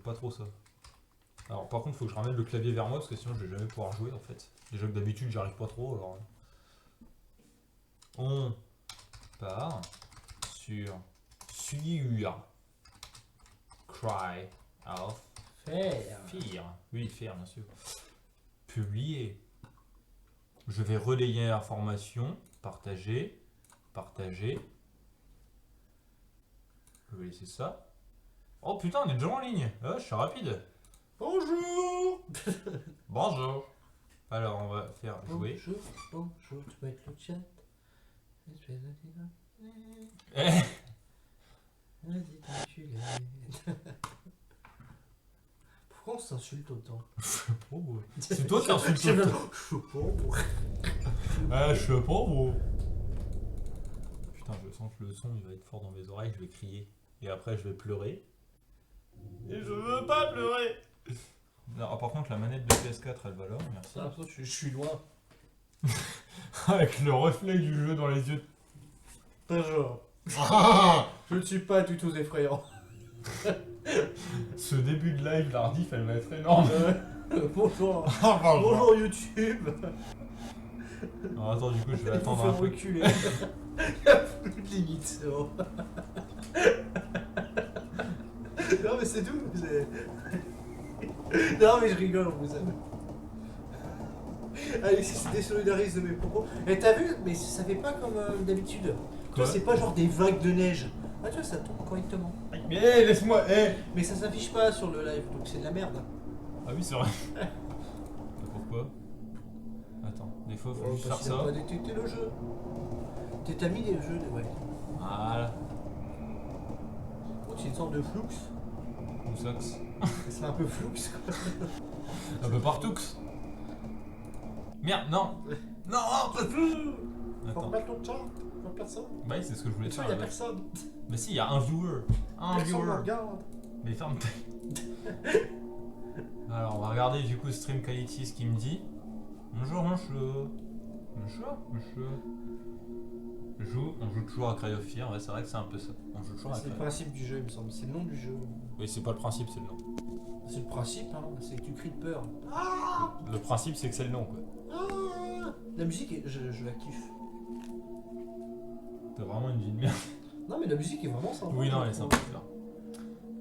pas trop ça. Alors par contre faut que je ramène le clavier vers moi parce que sinon je vais jamais pouvoir jouer en fait. Déjà que d'habitude j'arrive pas trop alors. On part sur Cry of Fear. Oui, Fear bien sûr. Publier. Je vais relayer l'information, partager, partager. Je vais laisser ça. Oh putain, on est déjà en ligne. Ah, je suis rapide. Bonjour. Bonjour. Alors, on va faire jouer. Bonjour, tu peux mettre le chat. Eh, Vas-y, t'enculé. Pourquoi on s'insulte autant? c'est toi qui insultes Je tout. je suis pauvre. Ah, je suis pas beau. Putain, je sens que le son il va être fort dans mes oreilles, je vais crier. Et après, je vais pleurer. Et je veux pas pleurer. Non, par contre, la manette de PS4 elle va là, merci. Ah, je suis loin. Avec le reflet du jeu dans les yeux. Bonjour. Je ne suis pas du tout effrayant. Ce début de live, la rediff elle va être énorme. Bonjour. Ah, pardon. Bonjour YouTube. Alors, attends, du coup, je vais attendre Faut un faire peu. reculer. Il n'y a plus de limite, c'est bon. Non mais c'est tout. Non mais je rigole, vous savez. Alexis se désolidarise de mes propos. Et t'as vu? Mais ça fait pas comme d'habitude. Tu Quoi? vois, c'est pas genre des vagues de neige. Ah tu vois, ça tombe correctement. Mais hey, laisse-moi, hey. Mais ça s'affiche pas sur le live, donc c'est de la merde. Ah oui, c'est vrai. Pourquoi? Attends, des fois, faut juste faire Parce qu'il a ça. pas détecté le jeu. T'as mis les jeux, ouais. Voilà. Oh, c'est une sorte de flux. Ou sax. C'est un peu flux quoi. Un peu partout. Merde, non. Non, pas tout. Faut Attends. remettre ton chat, faut personne. Bah oui, c'est ce que je voulais Tu faire. vois, y'a là. personne. Mais si, il y a un viewer. Un Personne me viewer. regarde. Mais ferme ta. Alors, on va regarder du coup Stream Quality ce qu'il me dit. Bonjour, monsieur. Monsieur. On joue toujours à Cry of Fear, ouais, c'est vrai que c'est un peu ça. On joue toujours à C'est Cry le of Fear. principe du jeu, il me semble. C'est le nom du jeu. Oui, c'est pas le principe, c'est le nom. C'est le principe, hein. C'est que tu cries de peur. Le principe, c'est que c'est le nom, quoi. La musique, je la kiffe. T'as vraiment une vie de merde. Non, mais la musique est vraiment sympa. Oui, non, elle est sympa,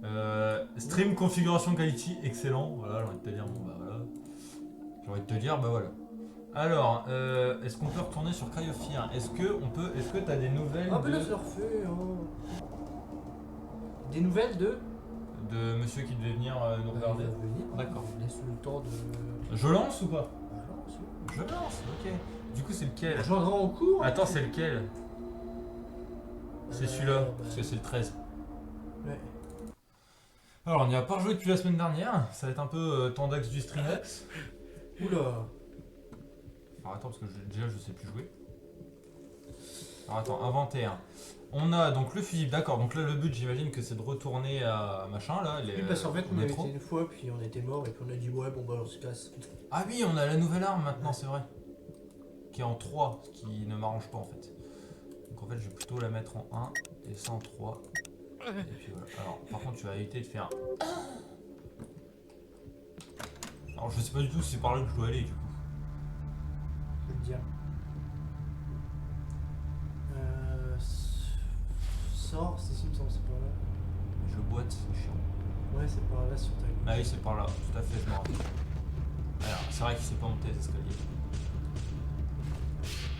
c'est vrai. Stream configuration quality, excellent. Voilà, j'ai envie de te dire, bon bah voilà. J'ai envie de te dire, bah voilà. Alors, est-ce qu'on peut retourner sur Cry of Fear? Est-ce que t'as des nouvelles Ah, mais là, de... je le refais. Hein. Des nouvelles de monsieur qui devait venir nous regarder? D'accord. Laisse le temps de. Je lance ou pas? Voilà, aussi. Je lance, ok. Du coup, c'est lequel? Je reviendrai en cours. Attends, c'est lequel? C'est celui-là, bah, parce que c'est le 13. Ouais. Alors, on n'y a pas rejoué depuis la semaine dernière. Ça va être un peu tendax du streamex. Oula. Alors attends, parce que déjà je sais plus jouer. Alors attends, inventaire. On a donc le fusible, d'accord. Donc là, le but, j'imagine que c'est de retourner à machin là. Oui, parce qu'en fait, au on avait métro. été une fois, puis on était mort, et puis on a dit, ouais, bon, bah, on se casse. Ah oui, on a la nouvelle arme maintenant, c'est vrai. Qui est en 3, ce qui ne m'arrange pas en fait. Donc en fait, je vais plutôt la mettre en 1 et ça en 3. Et puis voilà. Alors, par contre, tu vas éviter de faire. Alors, je sais pas du tout si c'est par là que je dois aller du coup. Je vais te dire. Sors, c'est si, il me semble, c'est par là. Je boite, c'est chiant. Ouais, c'est par là sur ta gauche. Ah oui, c'est par là, tout à fait, je me rappelle. Alors, c'est vrai qu'il s'est pas monté les escaliers.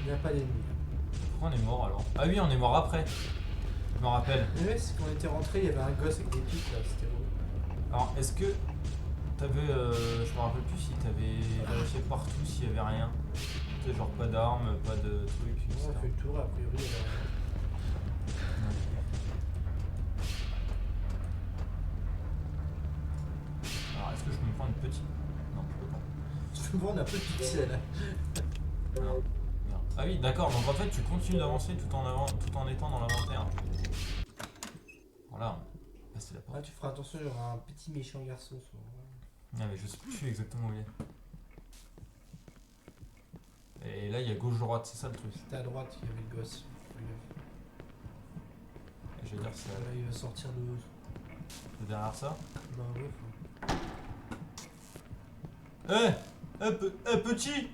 Il n'y a pas d'ennemis. Pourquoi on est mort alors? Ah oui, on est mort après. Je me rappelle. Mais ouais, c'est quand on était rentré, il y avait un gosse avec des pics là, c'était relou. Alors, est-ce que t'avais. Je me rappelle plus si t'avais vérifié partout s'il y avait rien. Tu sais, genre pas d'armes, pas de trucs. On etc. a fait le tour, a priori, il y avait rien. Alors, est-ce que je peux me prendre une petite. Non, je peux pas. Souvent, on a peu de pixels. Non. Merde. Ah oui, d'accord, donc en fait, tu continues d'avancer tout en étant dans l'inventaire. Voilà. Là, c'est la Ah, porte. tu feras attention, il y aura un petit méchant garçon. Ah, mais je sais plus exactement où il est. Et là, il y a gauche-droite, c'est ça le truc. C'était à droite, il y avait le gosse. Et je vais dire, c'est Là, il va sortir de. derrière ça. Bah ouais. Petit.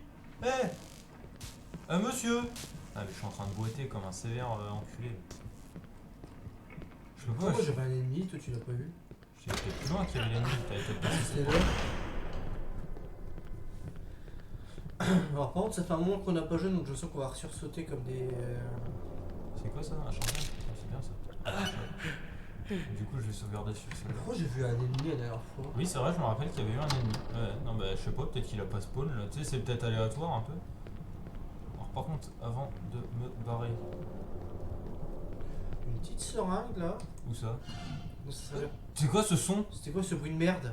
Monsieur. Ah mais je suis en train de boiter comme un sévère enculé. Je sais pas, Moi j'avais un ennemi, toi tu l'as pas vu. j'étais peut-être plus loin qu'il y avait l'ennemi, t'avais peut-être pas C'était là. Alors par contre ça fait un moment qu'on n'a pas joué donc je sens qu'on va sursauter comme des... C'est quoi ça, un changement? C'est bien ça. Du coup je vais sauvegarder sur celle-là. Pourquoi j'ai vu un ennemi la dernière fois? Oui c'est vrai, je me rappelle qu'il y avait eu un ennemi. Ouais, non bah je sais pas, peut-être qu'il a pas spawn là. Tu sais c'est peut-être aléatoire un peu. Alors par contre, avant de me barrer. Une petite seringue là. Où ça? Non, ça serait- C'est quoi ce son? C'était quoi ce bruit de merde?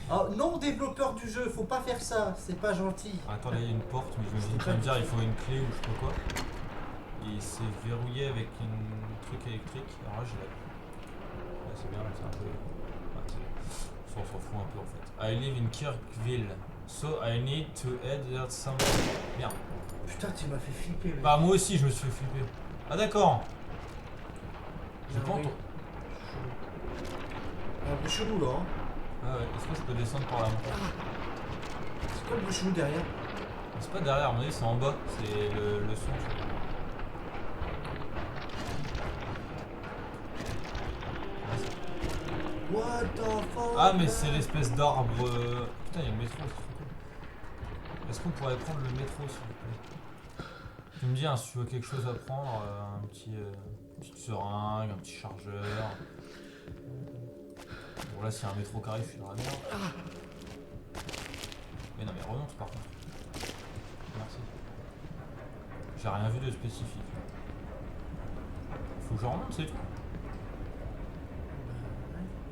Oh non, développeur du jeu, faut pas faire ça, c'est pas gentil. Ah, attends, là il y a une porte, mais je me dis, C'est tu vas me pas- dire il faut une clé ou je sais pas quoi. Et c'est verrouillé avec une truc électrique. Alors là j'ai la. Ouais, c'est bien, c'est un peu. Ouais, on s'en fout un peu en fait. I live in Kirkville. So I need to head there somewhere. Merde. Putain, tu m'as fait flipper, mec. Bah, moi aussi je me suis fait flipper. Ah, d'accord. J'ai pas Ah, oui. entendu. Un peu chelou là, hein. Ah ouais, est-ce que je peux descendre par là? C'est quoi le bruit chelou derrière? C'est pas derrière, à mon avis c'est en bas. C'est le son. What the fuck? Ah, mais c'est l'espèce d'arbre. Putain, il y a le métro. Est-ce qu'on pourrait prendre le métro s'il vous plaît? Tu me dis hein, si tu veux quelque chose à prendre, un petit, une petite seringue, un petit chargeur. Bon là, s'il y a un métro qui arrive, je suis dans la merde. Mais non, mais remonte par contre. Merci. J'ai rien vu de spécifique. Faut que je remonte, c'est tout.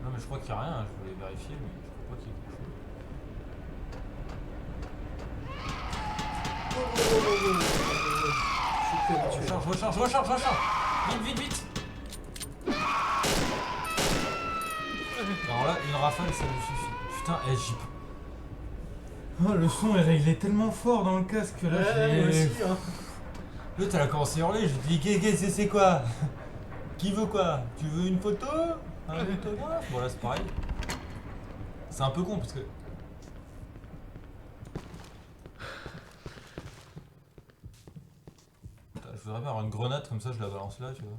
Non, mais je crois qu'il n'y a rien, je voulais vérifier, mais je crois pas qu'il y ait quelque chose. Je suis plus habitué. Recharge. Vite. Alors là, une rafale, ça me suffit. Putain, j'y... Oh, le son, il est tellement fort dans le casque que là, Ouais, moi aussi, hein. L'autre, elle a commencé à hurler, j'ai dit, c'est quoi? Qui veut quoi? Tu veux une photo? Un autographe? Bon, là, c'est pareil. C'est un peu con, parce que... Putain, je voudrais bien avoir une grenade, comme ça, je la balance là, tu vois.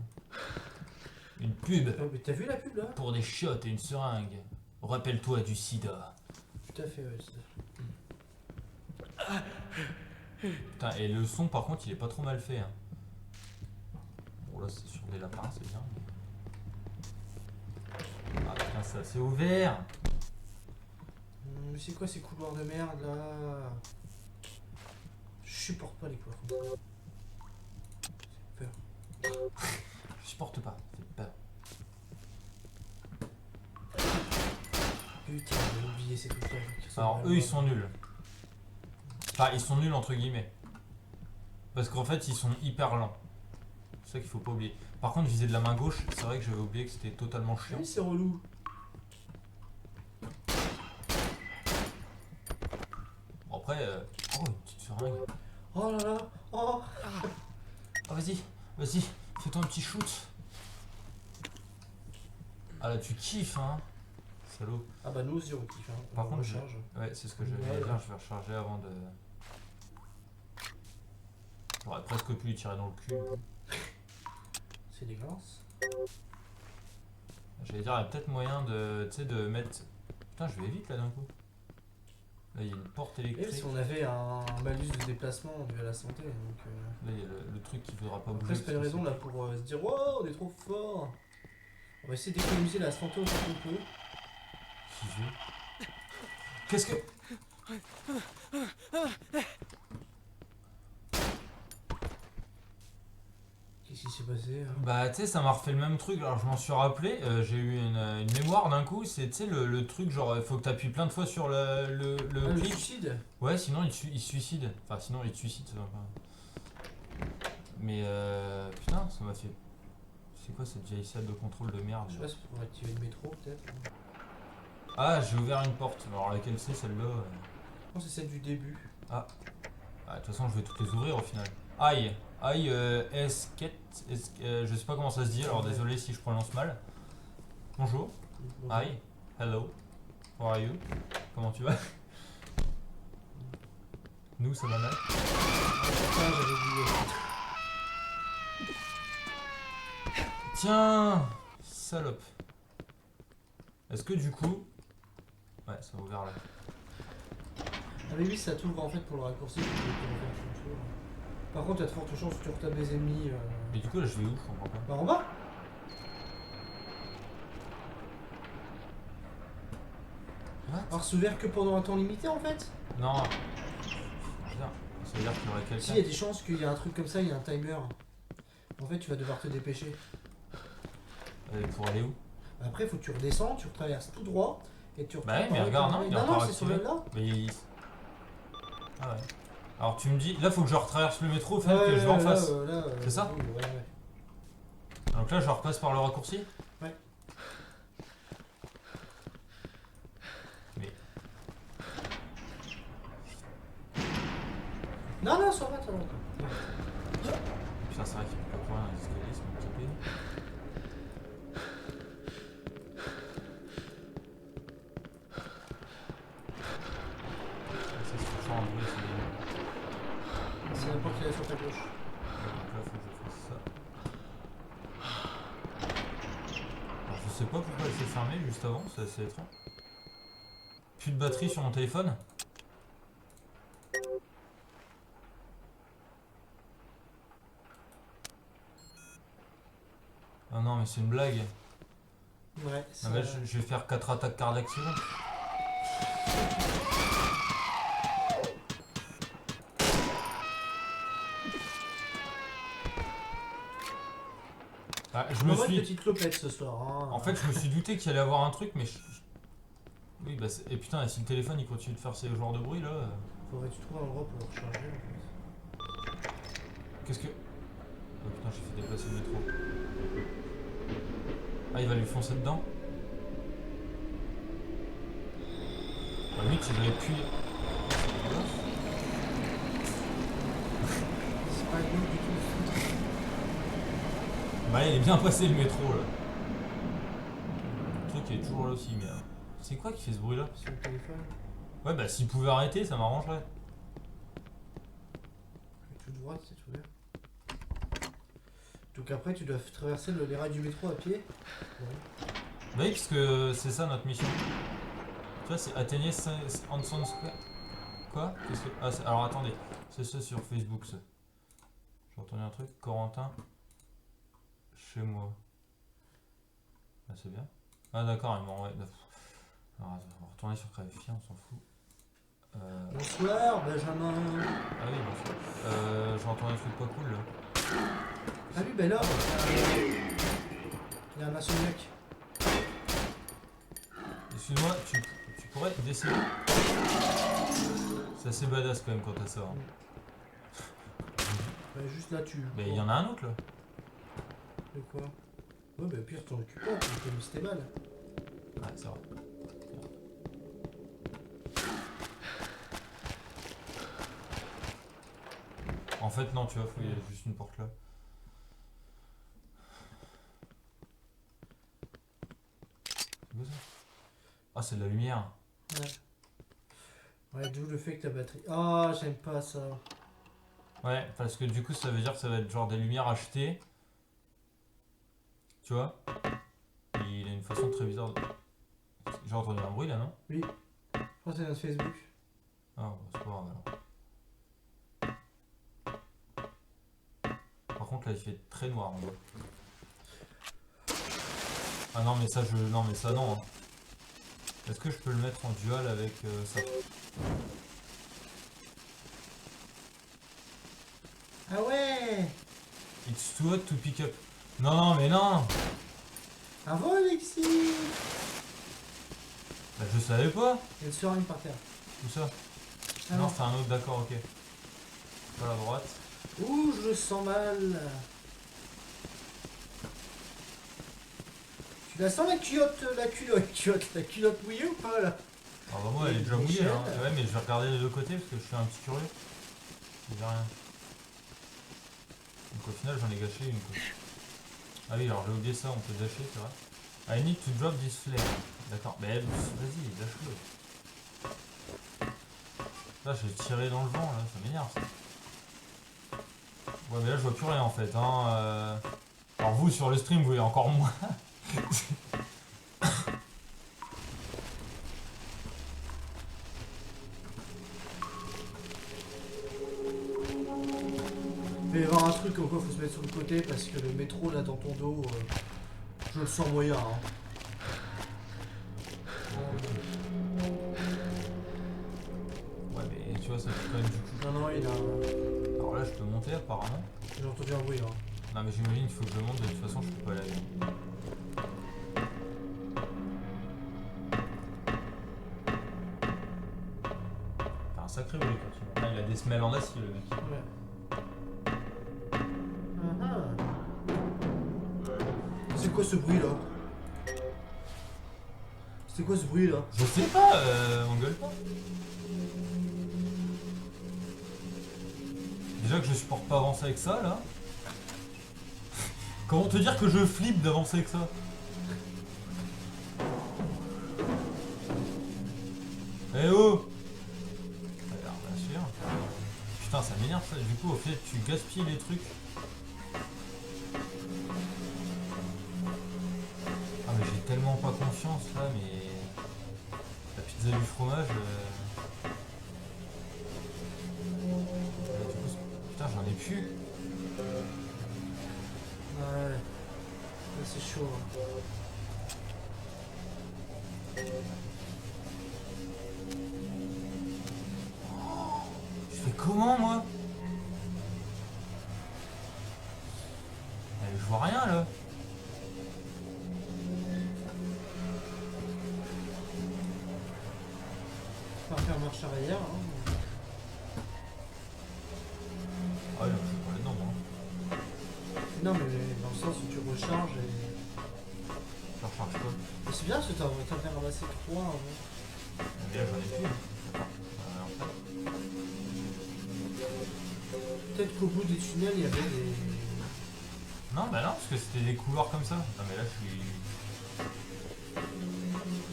Une pub. Oh, mais t'as vu la pub là? Pour des chiottes et une seringue. Rappelle-toi du sida. Tout à fait, ouais. Putain, et le son par contre il est pas trop mal fait. Hein. Bon là c'est sur des lapins, c'est bien. Ah putain, ça c'est ouvert. Mais c'est quoi ces couloirs de merde là? Je supporte pas les couloirs comme ça. C'est peur. Je supporte pas, ça fait peur. Putain, j'ai oublié ces trucs là. Alors eux ils sont nuls. Enfin ils sont nuls entre guillemets. Parce qu'en fait ils sont hyper lents. C'est ça qu'il faut pas oublier. Par contre viser de la main gauche, c'est vrai que j'avais oublié que c'était totalement chiant. Oui, c'est relou. Bon après, oh une petite seringue. Oh là là. Oh. Oh vas-y, fais-toi un petit shoot. Ah là tu kiffes hein. Salaud. Ah bah nous aussi on kiffe, hein. Par On contre, recharge. Ouais, c'est ce que j'allais dire, je vais recharger avant de... J'aurais presque pu lui tirer dans le cul. C'est dégueulasse. J'allais dire, il y a peut-être moyen de, tu sais, de mettre... Putain, je vais vite là d'un coup. Là, il y a une porte Et électrique. si on avait un malus de déplacement dû à la santé, donc... Là, il y a le truc qui faudra pas bouger. Après, c'est pas une raison là pour se dire wow, on est trop fort. On va essayer d'économiser la santé autant qu'on peut. Qui veut Qu'est-ce que... Qu'est-ce qui s'est passé hein? Bah, tu sais, ça m'a refait le même truc. Alors, je m'en suis rappelé. J'ai eu une mémoire d'un coup. C'est, tu sais, le truc, genre, il faut que t'appuies plein de fois sur le Le clic. suicide. Ouais, sinon, il se suicide. Enfin, sinon, il te suicide, ça va pas. Mais, putain, ça m'a fait... C'est quoi cette vieille salle de contrôle de merde? Je sais pas si pour activer le métro peut-être. Ah, j'ai ouvert une porte. Alors, laquelle c'est celle-là? Je pense que c'est celle du début. Ah, de toute façon, je vais toutes les ouvrir au final. Aïe! je sais pas comment ça se dit, alors désolé si je prononce mal. Bonjour. Hi. Hello. How are you? Comment tu vas? Nous, ça va mal. Ah, j'avais oublié. Tiens, salope. Est-ce que du coup... Ouais, ça va ouvert là. Ah mais oui, ça t'ouvre en fait pour le raccourci. Tu peux te refaire tout le tour. Par contre, t'as de fortes chances que tu retapes des ennemis. Mais du coup, là, je vais où? Je comprends pas. Bah en bas. What? Alors c'est ouvert que pendant un temps limité en fait. Non. Putain, ça veut dire qu'il y aurait quelqu'un. Si, il y a des chances qu'il y a un truc comme ça, il y a un timer. En fait, tu vas devoir te dépêcher. Pour aller où? Après, il faut que tu redescends, tu retraverses tout droit et tu Bah ouais, retournes mais par regarde, là. non, il est Non, encore c'est sur activé. là. Mais il... Ah ouais. Alors tu me dis, là faut que je retraverse le métro, au fait que Ouais, je vais en face. C'est ça? oui, ouais. Donc là je repasse par le raccourci? Ouais. Mais... Non, ça va, ça va. Putain, c'est vrai qu'il n'y a plus rien dans les escaliers, c'est mon capé. Ça se fait en bruit, C'est la porte qui est sur ta gauche. donc là faut que je fasse ça. Alors je sais pas pourquoi elle s'est fermée juste avant, c'est assez étrange. Plus de batterie sur mon téléphone? Ah non mais c'est une blague. Ouais, Ah ça... bah, je vais faire 4 attaques cardiaques secondes. Ah, je me Vraiment une suis... petite clopette ce soir. Hein. En fait, je me suis douté qu'il allait avoir un truc, mais oui, bah et putain, et si le téléphone il continue de faire ces genres de bruit là... Faudrait que tu trouves un endroit pour le recharger en fait. Qu'est-ce que... Oh putain, j'ai fait déplacer le métro. Ah, il va lui foncer dedans. Bah lui, il aurait pu... C'est pas une du tout. Bah il est bien passé le métro là. Le truc est toujours là aussi, mais... C'est quoi qui fait ce bruit là? Sur le téléphone. Ouais, bah s'il pouvait arrêter, ça m'arrangerait. Tout droit, c'est ouvert. Donc après, tu dois traverser les rails du métro à pied. Ouais. Bah oui, parce que c'est ça notre mission. Tu vois, c'est atteignez Hanson Square. Quoi? Qu'est-ce que... Ah, alors attendez, c'est ça sur Facebook ça. J'ai entendu un truc, Corentin. Chez moi. Ah, c'est bien. Ah d'accord, il m'a envoyé... Alors, on va retourner sur Clarifier, on s'en fout. Bonsoir, Benjamin. Ah oui, bon, j'ai entendu un truc pas cool là. Ah oui, ben là, il y a un insomniaque. Excuse-moi, tu pourrais décider. C'est assez badass quand même quand t'as ça. Hein. Bah, juste là, tu. Mais il y en a un autre là. De quoi? Ouais, bah pire, t'en occupes pas, tu peux mis tes balles. Ouais, c'est vrai. En fait, non, tu vois, il y a juste une porte là. C'est quoi ça? Ah, c'est de la lumière. Ouais. Ouais, d'où le fait que ta batterie. Ah, j'aime pas ça. Ouais, parce que du coup, ça veut dire que ça va être genre des lumières achetées. Tu vois? Et il a une façon très bizarre de... J'ai entendu un bruit là, non? Oui. Je crois que c'est notre Facebook. Ah, bah, c'est pas grave alors. Par contre, là, il fait très noir en bas. Ah non, mais ça, non, mais ça, non. Hein. Est-ce que je peux le mettre en dual avec ça? Ah ouais! It's too hot to pick up. Non, non, mais non! Avant, Alexis! Bah, je savais pas! Il y a une seringue par terre. Où ça? Ah non, c'est un autre, d'accord, ok. Pas à droite. Ouh, je le sens mal. Tu la sens la culotte mouillée ou pas là? Alors bah, moi elle est déjà mouillée hein. Ouais, mais je vais regarder les deux côtés parce que je suis un petit curieux. Il y a rien. Donc au final j'en ai gâché une quoi. Ah oui alors j'ai oublié ça, on peut dasher c'est vrai. I need to drop this flare. D'accord, mais vas-y, lâche-le. Là j'ai tiré dans le vent là, ça m'énerve ça. Ouais mais là je vois plus rien en fait hein. Alors vous sur le stream vous voyez encore moins. Il va y avoir un truc comme quoi faut se mettre sur le côté parce que le métro là dans ton dos, je le sens moyen. Hein. Ouais mais tu vois ça fait quand même du coup. Non, non, il a. Alors là je peux monter apparemment. J'ai entendu un bruit. Hein. Non mais j'imagine qu'il faut que je monte, de toute façon je peux pas aller. T'as un sacré bruit quand tu montes. Ah, il a des semelles en acier le mec. Ouais. C'est quoi ce bruit là? C'est quoi ce bruit là? Je sais pas, on gueule pas. Déjà que je supporte pas avancer avec ça là. Comment te dire que je flippe d'avancer avec ça? Eh oh! Alors bien sûr. Putain ça m'énerve ça, du coup au fait tu gaspilles les trucs. Ah mais j'ai tellement pas confiance là mais... La pizza du fromage... Du coup, putain j'en ai plus. Ouais. Là c'est chaud. Hein. Je fais comment moi? Je vois rien là. Pas faire marche arrière. Hein. Ah ouais, je suis pas là-dedans moi. Non mais dans le sens où tu recharges et. Je recharge quoi? Mais c'est bien parce que t'en fait ramasser 3 avant. Mais là j'en ai plus. Peut-être qu'au bout des tunnels il y avait des. Non bah non parce que c'était des couloirs comme ça. Non mais là je suis...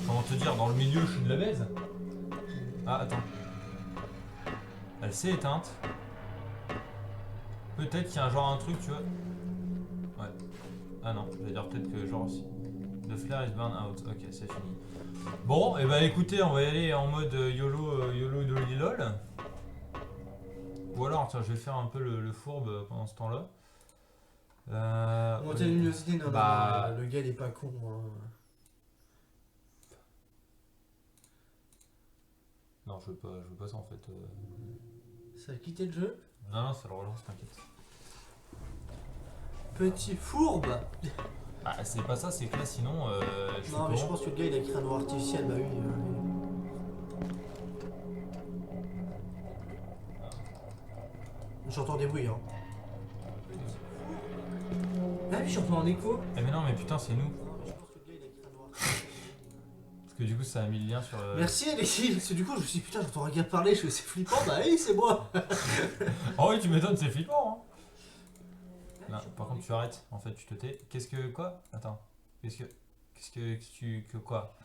Comment te dire, dans le milieu je suis de la baise. Ah attends. Elle s'est éteinte. Peut-être qu'il y a genre un truc tu vois. Ouais. Ah non, je vais dire peut-être que genre aussi. The flare is burned out. Ok c'est fini. Bon et bah écoutez on va y aller en mode YOLO lol. Ou alors tiens je vais faire un peu le fourbe pendant ce temps là. Monter la luminosité, non, bah... non, le gars il est pas con. Hein. Non je veux pas ça en fait. Ça a quitté le jeu. Non non ça le relance t'inquiète. Petit fourbe. Ah c'est pas ça, c'est que là sinon je Non mais je pense que le gars il a écrit un noir artificiel, bah oui. J'entends des bruits hein. Ah oui j'entends un écho. Eh mais non mais putain c'est nous. Non mais je pense que le gars il a écrit un noir artificiel. Parce que du coup ça a mis le lien sur... Merci Alexis, parce que du coup je me suis dit putain j'entends un gars parler, je fais c'est flippant, bah oui c'est moi. Oh oui tu m'étonnes, c'est flippant hein. Non, par contre tu arrêtes, en fait tu te tais. Qu'est-ce que quoi? Attends. Quoi?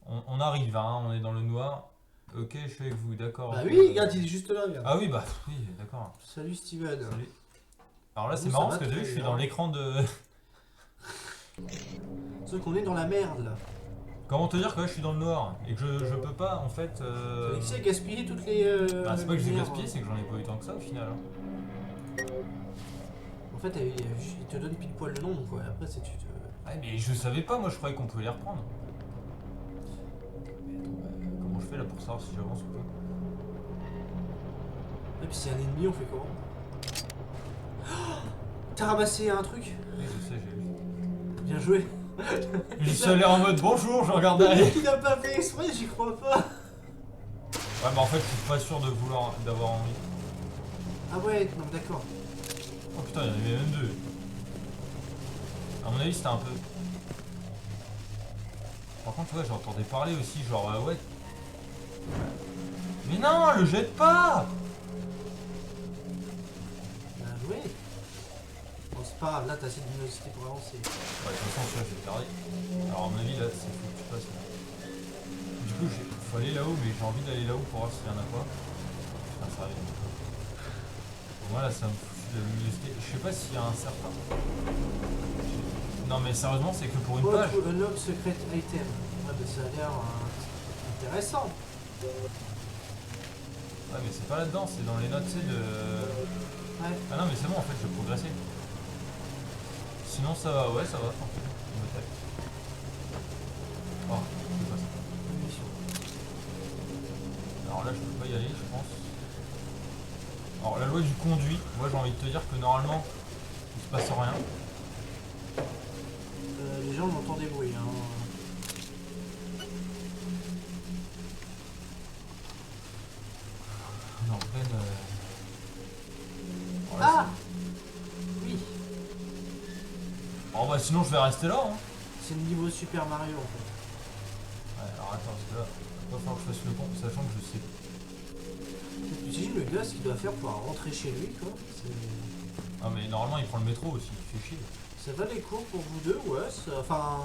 On arrive hein, on est dans le noir. Ok je suis avec vous, d'accord. Bah oui regarde il est juste là regarde. Ah oui bah oui d'accord. Salut Steven. Salut. Alors là c'est Nous, marrant ça parce que va je suis très dans bien. l'écran de... Sauf qu'on est dans la merde là. Comment te dire que là, je suis dans le noir et que je peux pas en fait... Alexis a gaspillé toutes les... Bah c'est pas que j'ai lumières, gaspillé, hein. c'est que j'en ai pas eu tant que ça au final. Hein. En fait il te donne pile poil le nombre quoi, après c'est tu te... Ouais mais je savais pas, moi je croyais qu'on pouvait les reprendre. Mais attends, comment je fais là pour savoir si j'avance ou pas? Et puis s'il y a un ennemi on fait comment? Oh, t'as ramassé un truc? Oui je sais, j'ai vu. Bien joué. Je suis allé en mode bonjour, je regarde Le derrière. mec il a pas fait exprès, j'y crois pas. Ouais mais en fait je suis pas sûr de vouloir d'avoir envie. Ah ouais, non d'accord. Oh putain il y en avait même deux. À mon avis c'était un peu... Par contre ouais j'entendais parler aussi genre ouais. Mais non le jette pas. Bien joué. c'est pas grave, là t'as assez de luminosité pour avancer. Ouais, de toute façon, celui-là, je vais le garder. Alors, à mon avis, là, c'est faut que tu passes là. Du coup, faut aller là-haut, mais j'ai envie d'aller là-haut pour voir s'il y en a pas. Putain, ça arrive. Bon, moi, là, ça me fout de la luminosité. Je sais pas s'il y a un certain. Non, mais sérieusement, c'est que pour une page. Unlock secret item. Ouais, bah, ça a l'air intéressant. Ouais, mais c'est pas là-dedans, c'est dans les notes, tu sais, de. Ouais. Ah non, mais c'est bon, en fait, je vais progresser. Sinon, ça va, ouais, ça va, tranquille. On me tape. Oh, c'est pas ça. Alors là, je peux pas y aller, je pense. Alors, la loi du conduit, moi, j'ai envie de te dire que normalement, il se passe rien. Les gens entendent des bruits. Hein. On est en pleine. Ouais, Ah oui, oh, bah, sinon, je vais rester là. Hein. c'est le niveau Super Mario en fait. Ouais, alors attends, parce que là, il va falloir que je fasse le pont, sachant que je sais. Tu imagines le gars ce qu'il doit faire pour rentrer chez lui quoi. Ah, mais normalement, il prend le métro aussi, il fait chier. Ça va les cours pour vous deux, ouais. Enfin,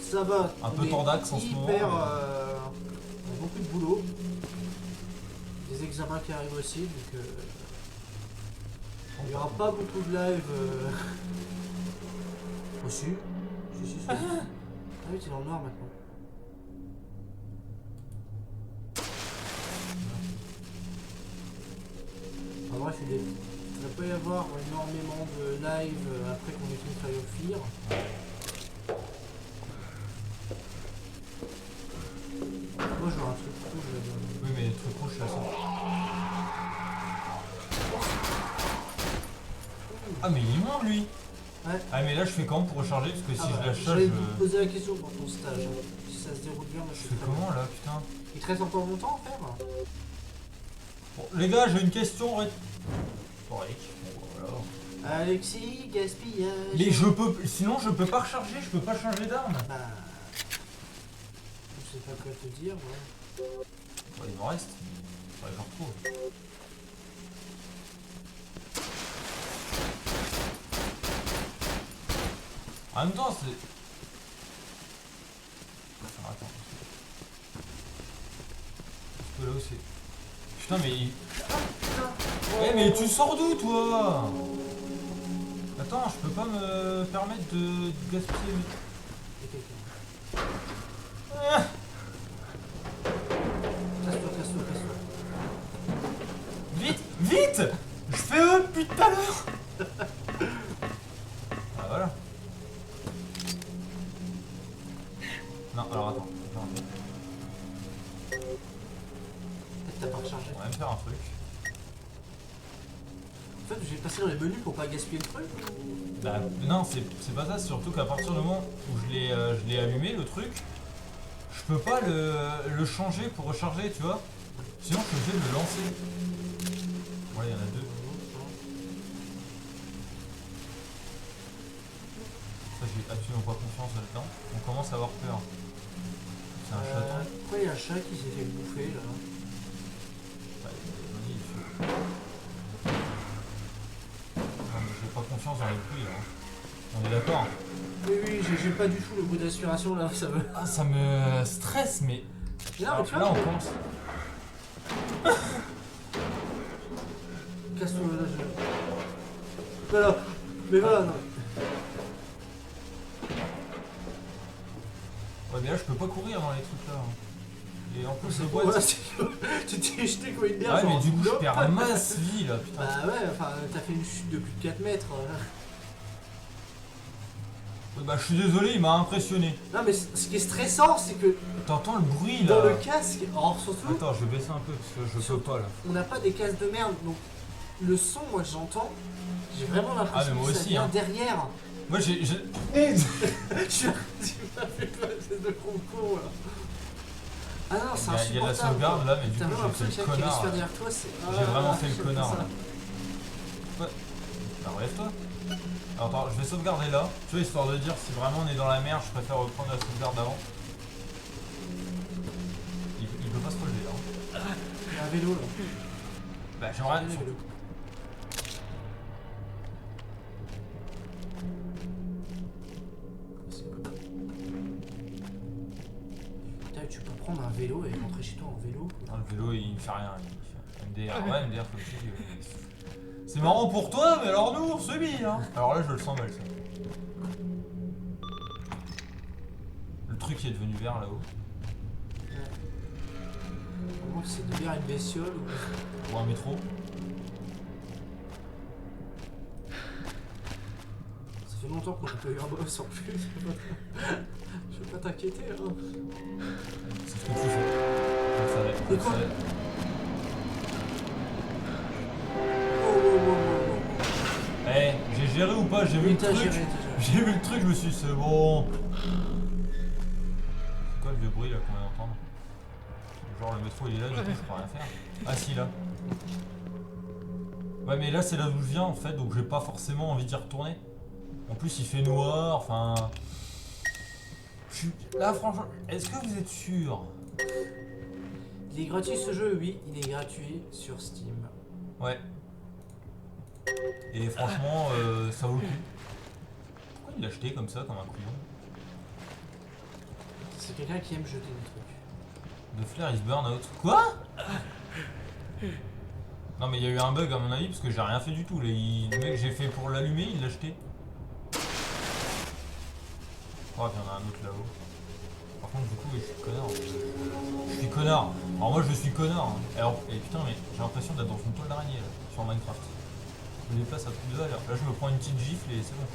ça va. Un peu tordax en ce moment. Hyper. On a beaucoup de boulot. Des examens qui arrivent aussi, donc. Il n'y aura pas beaucoup de live. Aussi. Si. Ah oui, t'es dans le noir maintenant. En bref, il ne va pas y avoir énormément de live après qu'on ait fini Fire of Fear. Moi, je veux un truc rouge là-dedans. Oui, mais le truc rouge, ça sent. Ah, mais il est loin, lui. Ouais. Ah, mais là, je fais comment pour recharger? Parce que si je lâche ça, j'allais je. te poser la question pour ton stage. Si ça se déroule bien, moi je Je suis fais très comment bien. là, putain? Il te reste encore longtemps à faire? Bon, les gars, j'ai une question. Rhétorique. Bon, voilà. Alexis, gaspillage. Mais je peux. Sinon, je peux pas recharger, je peux pas changer d'arme. Bah. Je sais pas quoi te dire, ouais. Ouais, il m'en reste. Faudrait que j'en retrouve. En même temps, c'est. Enfin, attends. Parce que là aussi. Putain, mais. Eh, mais tu sors d'où, toi? Attends, je peux pas me permettre de gaspiller. Il y a quelqu'un. Ah, Casse-toi. vite, vite! Je fais eux depuis tout à l'heure! Ah, voilà. Non, alors attends. T'as pas rechargé. On va même faire un truc. En fait, j'ai passé dans les menus pour pas gaspiller le truc. Bah, non, c'est pas ça, c'est surtout qu'à partir du moment où je l'ai allumé, le truc, je peux pas le changer pour recharger, tu vois. Sinon, je suis obligé de le lancer. Ouais, il y en a deux. Ça, j'ai absolument pas confiance là-dedans. On commence à avoir peur. C'est un chaton. Pourquoi il y a un chat qui s'est fait bouffer là? Ouais, vas-y, il faut. Non, mais j'ai pas confiance dans les bruits, hein. On est d'accord? Oui, j'ai pas du tout le goût d'aspiration là, ça me. Ah, ça me stresse, mais. Mais non, mais tu là, vois, on commence. casse-toi là, Voilà, mais voilà, non. Ouais, mais là, je peux pas courir dans les trucs là. Et en plus, C'est le quoi boîte. tu t'es jeté comme une merde. Ouais, mais genre, du coup, je hop. perds masse vie là, putain. Bah ouais, enfin, t'as fait une chute de plus de 4 mètres. Ouais, bah, je suis désolé, il m'a impressionné. Non, mais ce qui est stressant, c'est que T'entends le bruit là? dans le casque, alors surtout, Attends, je vais baisser un peu parce que je peux pas là. on n'a pas des casques de merde, donc le son, moi j'entends, j'ai vraiment Ah, l'impression mais moi que ça aussi, vient hein. derrière. Moi, j'ai. Tu m'as fait pas espèce de concours là. Ah non, c'est Il y a de la insupportable. sauvegarde là, mais du T'as coup, vraiment j'ai fait l'impression le qu'il y a quelqu'un qui connard. se fait derrière toi, c'est. J'ai vraiment fait le j'aime connard, ça. là. Ouais. Bah, relève-toi. Alors, attends, je vais sauvegarder là. Tu vois, histoire de dire si vraiment on est dans la merde, je préfère reprendre la sauvegarde avant. Il peut pas se relever là. Il y a un vélo là. Bah, j'aimerais. Il y a un vélo. Ouais, tu peux prendre un vélo et rentrer chez toi en vélo. Non, le vélo il fait rien. MDR, ouais, MDR, faut aussi. C'est marrant pour toi, mais alors nous, on se bille, hein. Alors là, je le sens mal, ça. Le truc qui est devenu vert là-haut. Comment c'est de lire une bestiole Ou un métro. Ça fait longtemps qu'on n'a pas eu un boss en plus. Je vais pas t'inquiéter, hein. C'est ce que tu fais. Je le savais. De quoi? Eh, j'ai géré ou pas? J'ai vu le truc. J'ai vu le truc, je me suis dit, c'est bon. C'est quoi le vieux bruit là qu'on vient d'entendre? Genre le métro il est là, du coup je peux rien faire. Ah si, là. Ouais, mais là c'est là d'où je viens en fait, donc j'ai pas forcément envie d'y retourner. En plus il fait noir, enfin... Là franchement, est-ce que vous êtes sûr? Il est gratuit ce jeu, oui, il est gratuit sur Steam. Ouais. Et franchement, ça vaut le coup. Pourquoi il l'a acheté comme ça, comme un couillon? C'est quelqu'un qui aime jeter des trucs. De Flair is burn out. Quoi? Non mais il y a eu un bug à mon avis parce que j'ai rien fait du tout. Le mec j'ai fait pour l'allumer, il l'a jeté. Oh, il y en a un autre là-haut. Par contre du coup je suis connard. Je suis connard. Alors moi je suis connard. Hein. Alors, et putain mais j'ai l'impression d'être dans une toile d'araignée là, sur Minecraft. Je me déplace à plus de valeur. Là je me prends une petite gifle et c'est bon.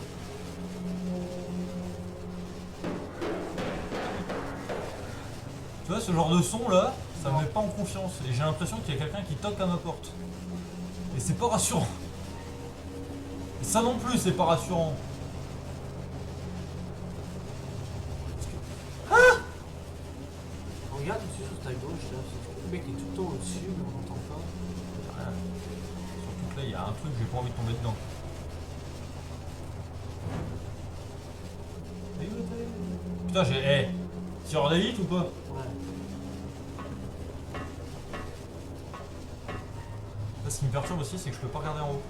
Tu vois ce genre de son là, ça me met pas en confiance. Et j'ai l'impression qu'il y a quelqu'un qui toque à ma porte. Et c'est pas rassurant. Et ça non plus c'est pas rassurant. Regarde dessus sur ta gauche là, le mec est tout le temps au-dessus mais on n'entend pas. Rien. Surtout que là il y a un truc, j'ai pas envie de tomber dedans. Putain j'ai... Eh, tireur d'élite ou pas? Ouais. Là, ce qui me perturbe aussi c'est que je peux pas regarder en haut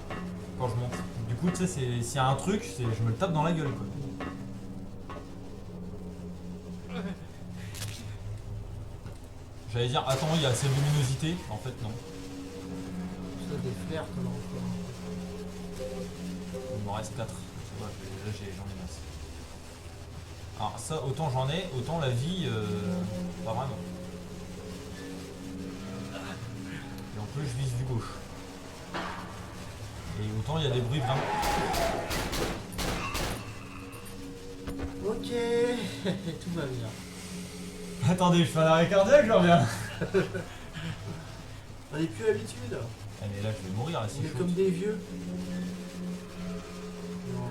quand je monte. Du coup tu sais s'il y a un truc, je me le tape dans la gueule quoi. J'allais dire attends il y a assez de luminosité, en fait non. Ça des flares t'en as encore. Il m'en reste 4. Ouais, là j'en ai masse. Alors ça autant j'en ai, autant la vie pas vraiment. Et en plus je vise du gauche. Et autant il y a des bruits vraiment. Ok, tout va bien. Attendez, je fais un arrêt cardiaque, je reviens. On n'est plus habitué là. Ah mais là je vais mourir là si On je est saute. comme des vieux. Non.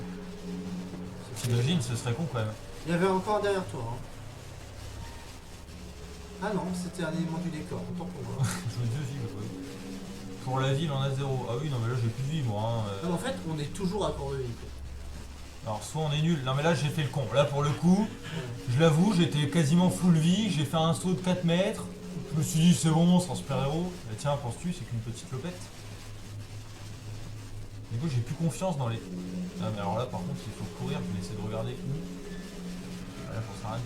T'imagines, ce serait con quand même. Il y avait encore derrière toi. Hein. Ah non, c'était un élément du décor, autant pour moi. Je me dis aussi, oui. Pour la vie, il en a 0. Ah oui, non mais là j'ai plus de vie moi. Hein. Non, en fait, on est toujours à court de vie. Quoi. Alors soit on est nul, non mais là j'ai fait le con. Là pour le coup, je l'avoue, j'étais quasiment full vie, j'ai fait un saut de 4 mètres. Je me suis dit c'est bon, c'est un super héros. Et tiens, penses-tu, c'est qu'une petite lopette. Du coup j'ai plus confiance dans les... Ah mais alors là par contre il faut courir, je vais essayer de regarder où. Là j'en sais rien.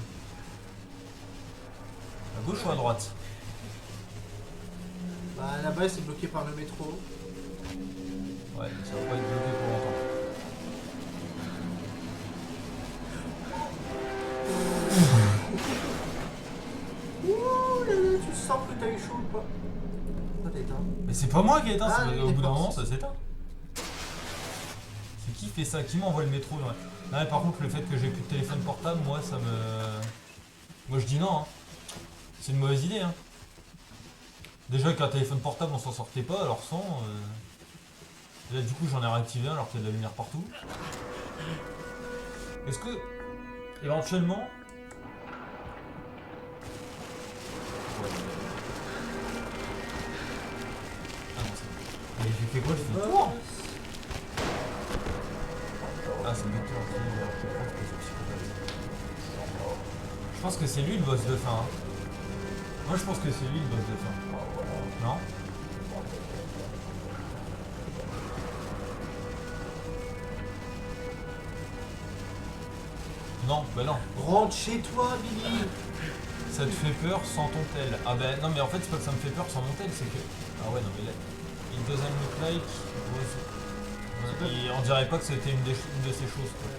À gauche ou à droite? Bah là-bas c'est bloqué par le métro. Ouais, mais ça va pas être bloqué pour longtemps. Ouh là là, tu sens que t'as eu chaud ou pas? Ça t'éteint. Mais c'est pas moi qui ai éteint, Ah, c'est oui, au bout d'un d'accord. moment ça s'éteint. C'est qui fait ça? Qui m'envoie le métro? Ouais. Non mais par contre le fait que j'ai plus de téléphone portable, moi ça me... Moi je dis non, hein. C'est une mauvaise idée. Hein. Déjà qu'un téléphone portable on s'en sortait pas, alors sans... Là du coup j'en ai réactivé un alors qu'il y a de la lumière partout. Est-ce que... Éventuellement... Ouais. Ah non c'est bon. Mais j'ai fait quoi? J'ai fait le tour. Ah c'est le docteur qui je pense que c'est lui le boss de fin. Hein. Moi je pense que c'est lui le boss de fin. Non? Non, bah non. Rentre chez toi, Billy. Ça te fait peur sans ton tel. Ah ben non mais en fait c'est pas que ça me fait peur sans mon tel, c'est que... Ah ouais non mais là... It doesn't look like... On dirait pas que c'était une de ces choses quoi.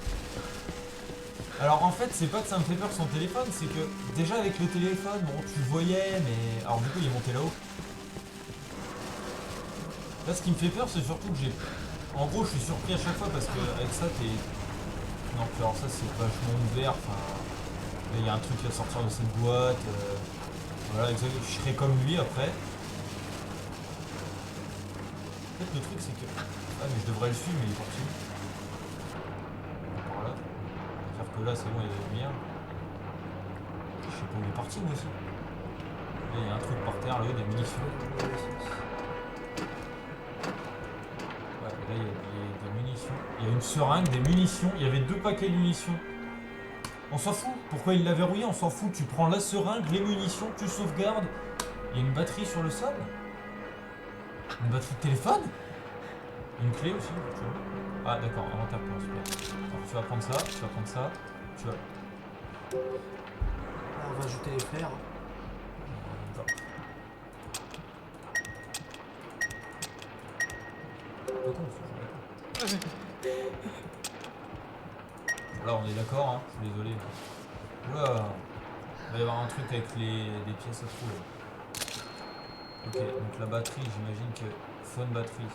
Alors en fait c'est pas que ça me fait peur sans téléphone, c'est que déjà avec le téléphone, bon tu le voyais mais... Alors du coup il est monté là-haut. Là ce qui me fait peur c'est surtout que j'ai... En gros je suis surpris à chaque fois parce que avec ça t'es... Non alors ça c'est vachement ouvert, enfin... Il y a un truc qui va sortir de cette boîte. Voilà, exactement. Je serai comme lui après. En fait, le truc c'est que. Ah, mais je devrais le suivre, mais il est parti. Par là. C'est-à-dire que là, c'est bon, il y a la lumière. Je sais pas où il est parti, moi aussi. Là, il y a un truc par terre, là, des munitions. Ouais, là, il y a des munitions. Il y a une seringue, des munitions. Il y avait 2 paquets de munitions. On s'en fout. Pourquoi il l'a verrouillé? On s'en fout. Tu prends la seringue, les munitions, tu sauvegardes. Il y a une batterie sur le sol. Une batterie de téléphone. Une clé aussi. Ah d'accord, inventaire pour super. Alors, tu vas prendre ça, tu vas prendre ça. Tu vas... Ah, on va ajouter les fers. Là on est d'accord, hein. Je suis désolé. Oula. Il va y avoir un truc avec des pièces à trouver. Ok, donc la batterie, j'imagine que phone batterie.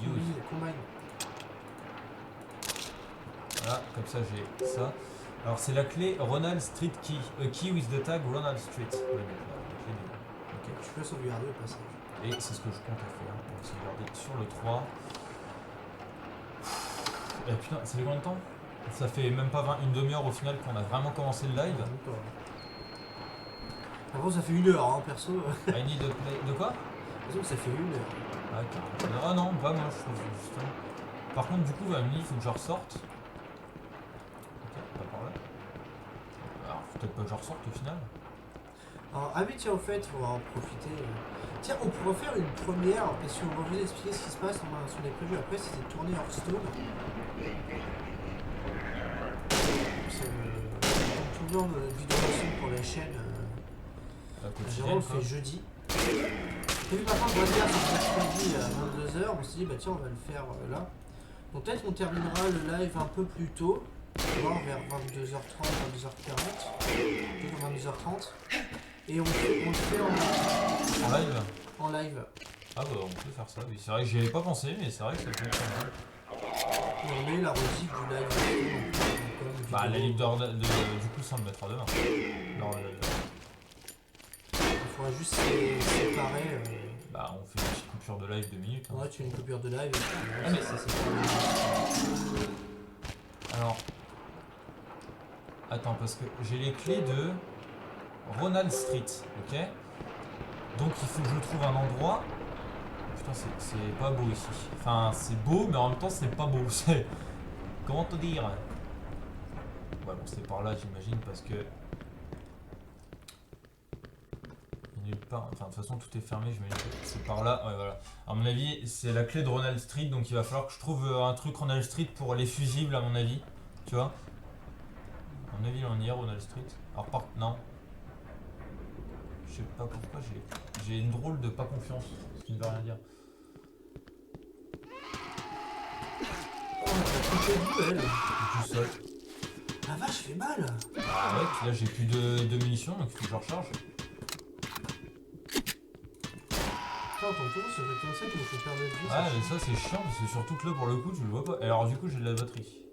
Use. Oui, combine. Voilà, comme ça j'ai ça. Alors c'est la clé Ronald Street Key. A key with the tag Ronald Street. Ouais, donc, la clé de... Ok. Tu peux sauvegarder au passage. Et c'est ce que je compte à faire. On va sauvegarder sur le 3. Et putain, ça fait combien de temps? Ça fait même pas une demi-heure au final qu'on a vraiment commencé le live. Par contre, ça fait 1 heure, hein, perso. I need a play. De quoi? Ça fait 1 heure. Ah, carrément. Ah non, pas moi, je trouve justement. Par contre, du coup, il faut que je ressorte. Ok, pas par là. Alors, faut peut-être pas que je ressorte au final. Alors, ah oui, tiens, au fait, on va en profiter. Tiens, on pourrait faire une première, parce qu'on va vous expliquer ce qui se passe, on a prévu après, c'était de tourner Hearthstone. C'est toujours une vidéo pour la chaîne. Jérôme fait jeudi. Et puis par contre, on va dire c'est mercredi à 22h, on s'est dit bah tiens on va le faire là. Donc peut-être qu'on terminera le live un peu plus tôt, voir vers 22h30, 22h40, plutôt 22h30. Et on le fait en live. En live. Ah bah on peut faire ça, oui. C'est vrai que j'y avais pas pensé, mais c'est vrai que ça peut être pas mal. Et on met la rediff du live. Bah la libre du coup ça on le mettra demain. Non, il faudra juste séparer. Bah on fait une petite coupure de live 2 minutes. Hein. Ouais, tu fais une coupure de live. Ah, mais... Alors... Attends, parce que j'ai les clés de Ronald Street, ok? Donc il faut que je trouve un endroit... Putain, c'est pas beau ici. Enfin, c'est beau, mais en même temps c'est pas beau. Comment te dire? Ouais, bon, c'est par là, j'imagine, parce que... Nulle part. Enfin, de toute façon, tout est fermé, j'imagine que c'est par là. Ouais, voilà. À mon avis, c'est la clé de Ronald Street, donc il va falloir que je trouve un truc Ronald Street pour les fusibles, à mon avis. Tu vois? À mon avis, on y est, Ronald Street. Alors, non. Je sais pas pourquoi, j'ai une drôle de pas confiance, ce qui ne veut rien dire. Oh, elle. Tout seul. La vache, fait mal. Ah ouais, puis là, j'ai plus de munitions, donc il faut que je recharge. Ton tour, ça fait comme ça qu'il nous faut perdre de vie. Ah, mais ça c'est chiant parce que surtout que là pour le coup tu le vois pas. Alors du coup j'ai de la batterie.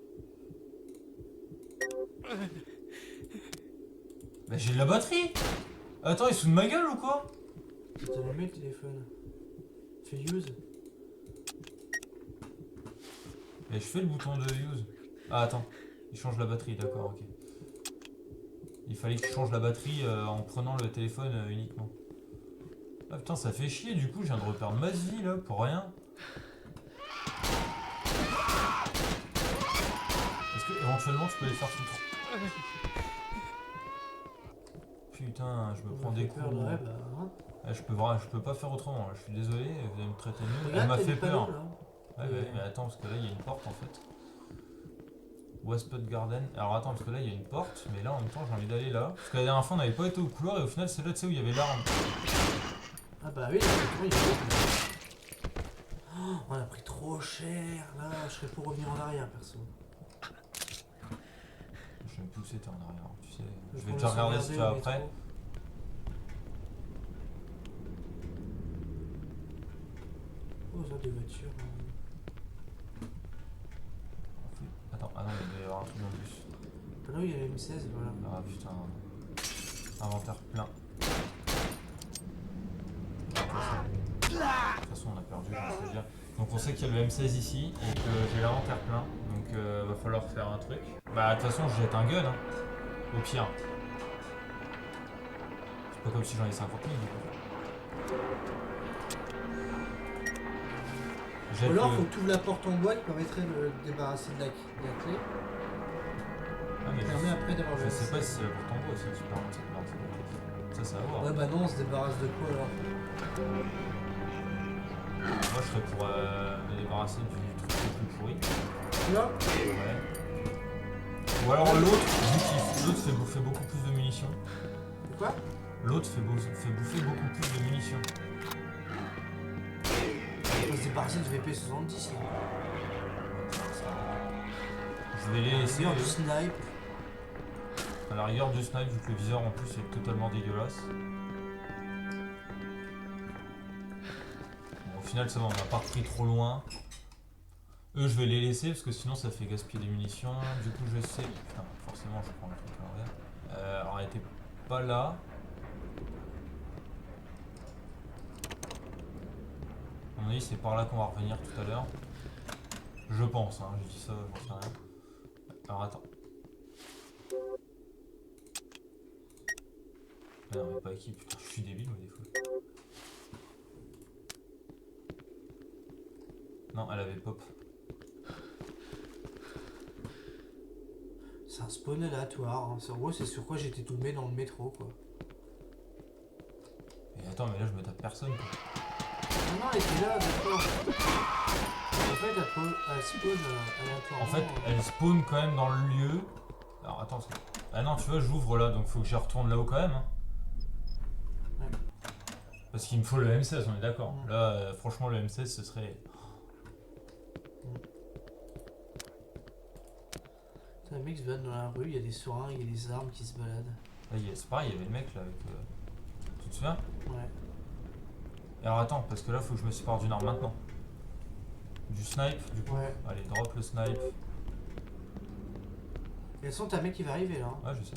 Bah j'ai de la batterie. Attends, il se fout de ma gueule ou quoi? T'as allumé le téléphone. Fais use. Et je fais le bouton de use. Ah attends, il change la batterie, d'accord, ok. Il fallait que je change la batterie en prenant le téléphone uniquement. Ah putain, ça fait chier, du coup, je viens de reperdre ma vie là, pour rien. Est-ce que éventuellement tu peux les faire foutre? Putain, je me prends des coups. Ouais, bah, hein. Je peux pas faire autrement, là. Je suis désolé, vous allez me traiter mieux. Regarde, Elle m'a fait peur. Panneaux, Ouais, mais attends, parce que là il y a une porte en fait. Waspot Garden. Alors attends, parce que là il y a une porte, mais là en même temps j'ai envie d'aller là. Parce que la dernière fois on n'avait pas été au couloir et au final c'est là, tu sais, où il y avait l'arme. Ah bah oui, là, il y a oh, on a pris trop cher, là, je serais pour revenir en arrière, perso. Je vais me pousser, t'es en arrière, tu sais. Je vais te regarder si tu vas après. Oh, ça, des voitures. Attends, ah non, il doit y avoir un truc dans le bus. Ah non, il y a la M16, voilà. Ah putain. Inventaire plein. De toute façon, on a perdu, je veux dire. Donc on sait qu'il y a le M16 ici et que j'ai l'inventaire plein. Donc va falloir faire un truc. Bah de toute façon, je jette un gun, hein. Au pire. C'est pas comme si j'en ai 50 000. Ou alors, faut que tu ouvres la porte en bois qui permettrait de débarrasser de la clé. Ah, mais permet après d'avoir je sais pas si c'est la porte en bois aussi qui permet de débarrasser de la clé. Ça, c'est à voir. Ouais, bah non, on se débarrasse de quoi alors? Moi, je serais pour me débarrasser du truc le plus pourri. Là? Ouais. Ou alors l'autre, vu que l'autre fait bouffer beaucoup plus de munitions. C'est quoi? L'autre fait bouffer beaucoup plus de munitions. On se débarrasser du VP70 là. Je vais les laisser. Du snipe. À la rigueur du snipe, vu que le viseur en plus est totalement dégueulasse. Bon, au final, ça va, on n'a pas repris trop loin. Eux, je vais les laisser parce que sinon ça fait gaspiller des munitions. Du coup, je sais. Putain, forcément, je prends le truc à l'envers. Alors, elle était pas là. À mon avis, c'est par là qu'on va revenir tout à l'heure. Je pense, hein, je dis ça, j'en sais rien. Alors, attends. Non, mais pas qui, putain, je suis débile, moi, des fois. Non, elle avait pop. C'est un spawn aléatoire. Hein. En gros, c'est sur quoi j'étais tombé dans le métro, quoi. Et attends, mais là, je me tape personne, quoi. Non, elle était là, d'accord. En fait, elle spawn aléatoirement. En fait, elle spawn quand même dans le lieu. Alors, attends, ah non, tu vois, j'ouvre là, donc faut que j'y retourne là-haut quand même. Hein. Ouais. Parce qu'il me faut le M16, on est d'accord. Là, franchement, le M16, ce serait... Un mec se balade dans la rue, il y a des seringues, il y a des armes qui se baladent. Là, c'est pareil, il y avait le mec là avec... Tu te souviens? Ouais. Et alors attends, parce que là, faut que je me sépare d'une arme maintenant. Du snipe, du coup. Ouais. Allez, drop le snipe. Et elles sont t'as un mec qui va arriver là. Hein. Ouais, je sais.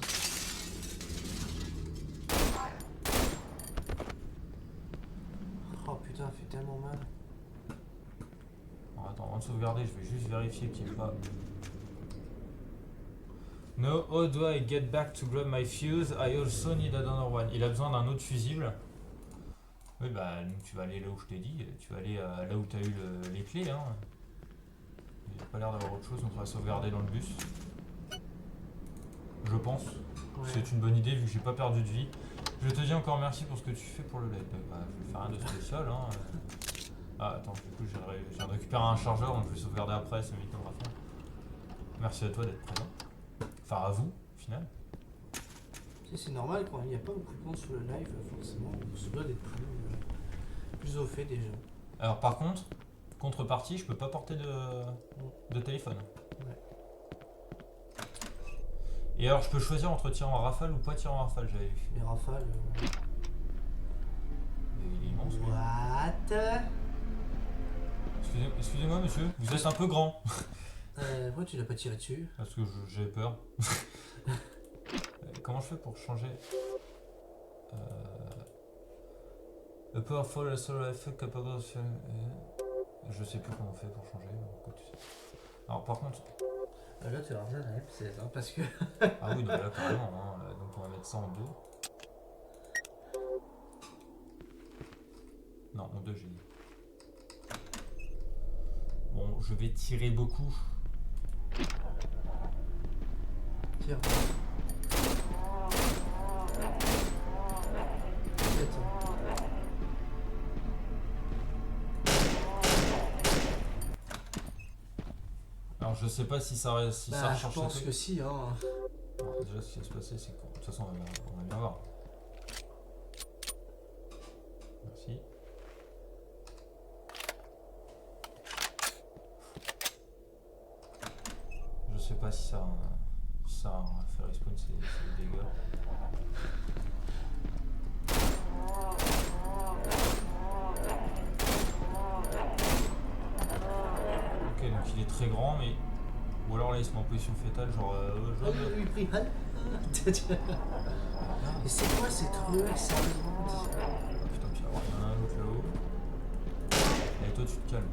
Oh putain, ça fait tellement mal. Alors, attends, avant de sauvegarder, je vais juste vérifier qu'il n'y ait pas... No, how do I get back to grab my fuse? I also need another one. Il a besoin d'un autre fusible. Oui, bah, tu vas aller là où je t'ai dit. Tu vas aller là où tu as eu les clés. Hein. Il n'y a pas l'air d'avoir autre chose, donc on va sauvegarder dans le bus. Je pense. Ouais. C'est une bonne idée vu que j'ai pas perdu de vie. Je te dis encore merci pour ce que tu fais pour le live. Bah, je vais faire rien de spécial. Hein. Ah, attends, du coup, je viens de récupérer un chargeur, donc je vais sauvegarder après, ça m'étonnera pas. Merci à toi d'être présent. Enfin, à vous, au final. C'est normal quand il n'y a pas beaucoup de monde sur le live, forcément, on se doit d'être plus au fait déjà. Alors, par contre, contrepartie, je peux pas porter de téléphone. Ouais. Et alors, je peux choisir entre tirer en rafale ou pas tirer en rafale, j'avais vu. Les rafales. Mais il est immense. What? Excusez-moi, monsieur, vous êtes un peu grand. Pourquoi tu l'as pas tiré dessus? Parce que j'ai peur. Comment je fais pour changer A powerful solar effect capable of... Je sais plus comment on fait pour changer. Alors par contre... Là tu vas rejoindre la M16 hein, parce que... Ah oui, donc là carrément, hein, donc on va mettre ça en 2. Non, en 2 j'ai dit. Bon, je vais tirer beaucoup. Tire. Alors Alors je sais pas si ça recharge. Je pense que si, hein. Alors, déjà ce qui va se passer c'est que de toute façon on va bien voir. Merci. Je sais pas si ça fait respawn ces dégâts. Ok, donc il est très grand, mais. Ou alors là il se met en position fétale, genre. Oui, pris mal. Et c'est quoi ces trucs, sérieusement? Putain, puis alors il y en a un autre là-haut. Et toi tu te calmes.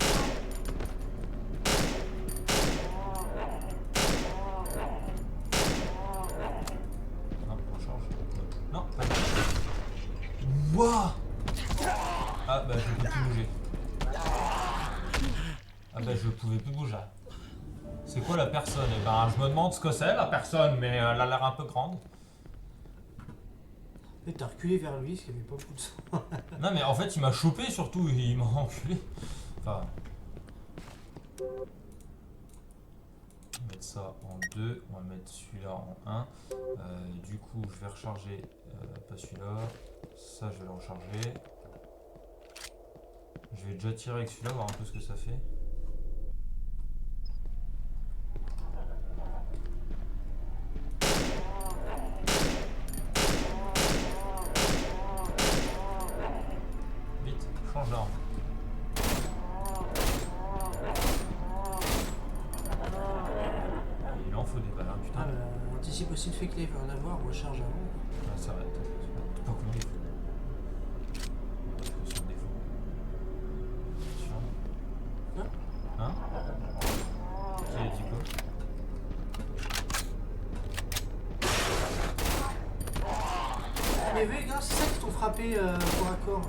Non, recharge. Non, pas de. Wouah! Ah bah je peux plus bouger. Ah bah je pouvais plus bouger. C'est quoi la personne? Eh ben je me demande ce que c'est la personne, mais elle a l'air un peu grande. Et t'as reculé vers lui, parce qu'il n'y avait pas beaucoup de sang. Non mais en fait il m'a chopé surtout, il m'a enculé. Enfin... On va mettre ça en 2, on va mettre celui-là en 1. Du coup je vais recharger, pas celui-là. Ça je vais le recharger. Je vais déjà tirer avec celui-là, voir un peu ce que ça fait. Vite, change d'arme. Il en faut des balles, hein, putain. Anticipe aussi le fait qu'il va en avoir, recharge avant. Ah, ça va, t'as pas combien il faut. Sur le défaut. Attention. Hein? Qui a dit quoi? Mais oui, gars, c'est ça qui t'ont frappé corps à corps.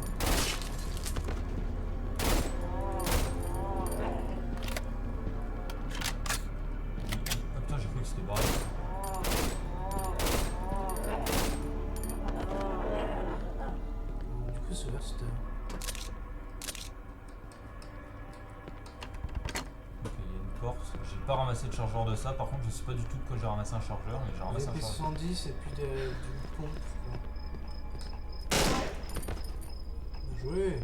Ah putain, j'ai cru que c'était barré. Du coup, ce verre, c'était... Ok, il y a une porte. J'ai pas ramassé de chargeur de ça. Par contre, je sais pas du tout de quoi j'ai ramassé un chargeur, mais j'ai ramassé un chargeur. 70 et puis du pompe. Bien joué.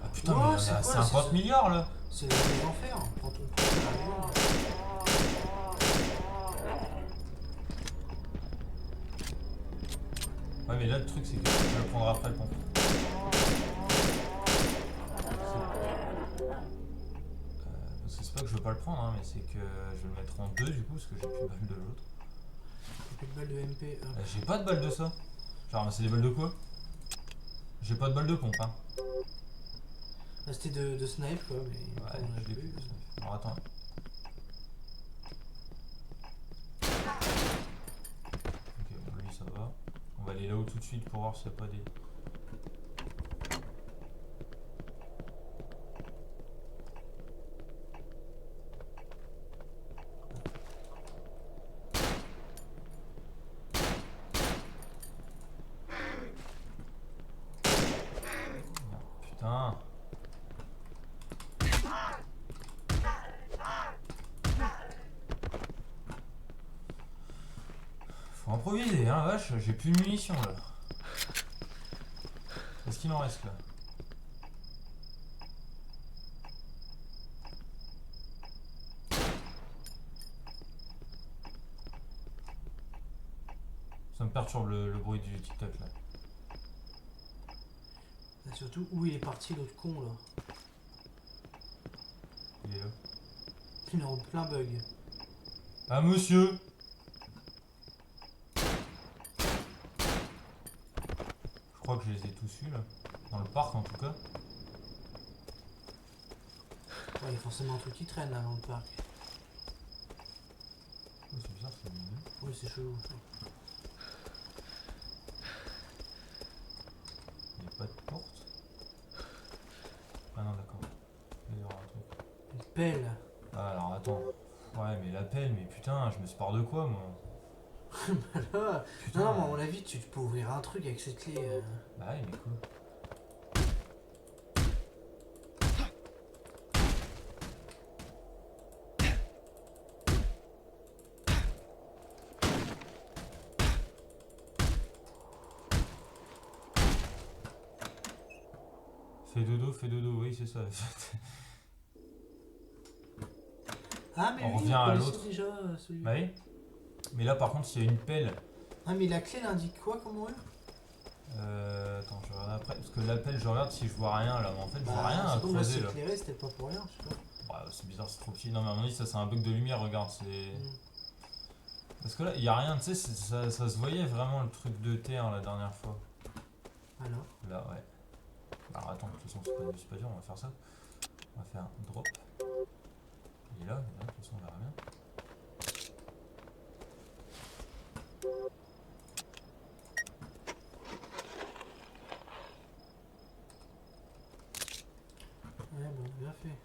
Ah putain, Oh, mais il y en a c'est quoi, 50 milliards là. C'est les enfers. Prends ton pompe. Ouais, mais là le truc c'est que je le prendrai après le pompe. Parce que c'est pas que je veux pas le prendre, hein, mais c'est que je vais le mettre en 2 du coup, parce que j'ai plus de balles de l'autre. Plus de balles de MP. J'ai pas de balles de ça. J'ai ramassé des balles de quoi? J'ai pas de balles de pompe, hein. C'était de snipe quoi, mais Ouais, on en a je l'ai plus. plus. Alors attends. Ok, bon, lui ça va. On va aller là-haut tout de suite pour voir s'il n'y a pas des... Putain. Faut improviser, hein, vache, j'ai plus de munitions là. Qu'est-ce qu'il en reste là? Ça me perturbe le bruit du tic-tac là. Et surtout où il est parti l'autre con là. Il est là. Il est en plein bug. Ah monsieur! Je crois que je les ai tous eus là. Dans le parc en tout cas. Ouais, il y a forcément un truc qui traîne là dans le parc. Oh, c'est bizarre, c'est lumineux. Oui, c'est chelou. Il n'y a pas de porte. Ah non, d'accord. Il y aura un truc. Une pelle. Ah, alors attends. Ouais, mais la pelle, mais putain, je me sépare de quoi moi? Là. Putain. Non, mais à mon avis, tu peux ouvrir un truc avec cette clé. Bah ouais, mais quoi? fais dodo, oui, c'est ça. Ah, mais on oui, revient à connaissait l'autre. déjà celui. Bah oui. Mais là, par contre, s'il y a une pelle. Ah, mais la clé, elle indique quoi, comment elle? Attends, je regarde après. Parce que la pelle, je regarde si je vois rien là. Mais en fait, je vois rien à C'est comme là, creuser c'est là. éclairé, c'était pas pour rien, je sais pas. Bah, c'est bizarre, c'est trop petit. Non, mais à mon avis, ça, c'est un bug de lumière, regarde. C'est. Parce que là, il y a rien, tu sais, ça se voyait vraiment le truc de terre la dernière fois. Alors Là, ouais. Alors attends, de toute façon, c'est pas dur, on va faire ça. On va faire un drop. Il est là, de toute façon, on verra bien. Ouais, bon, bien fait.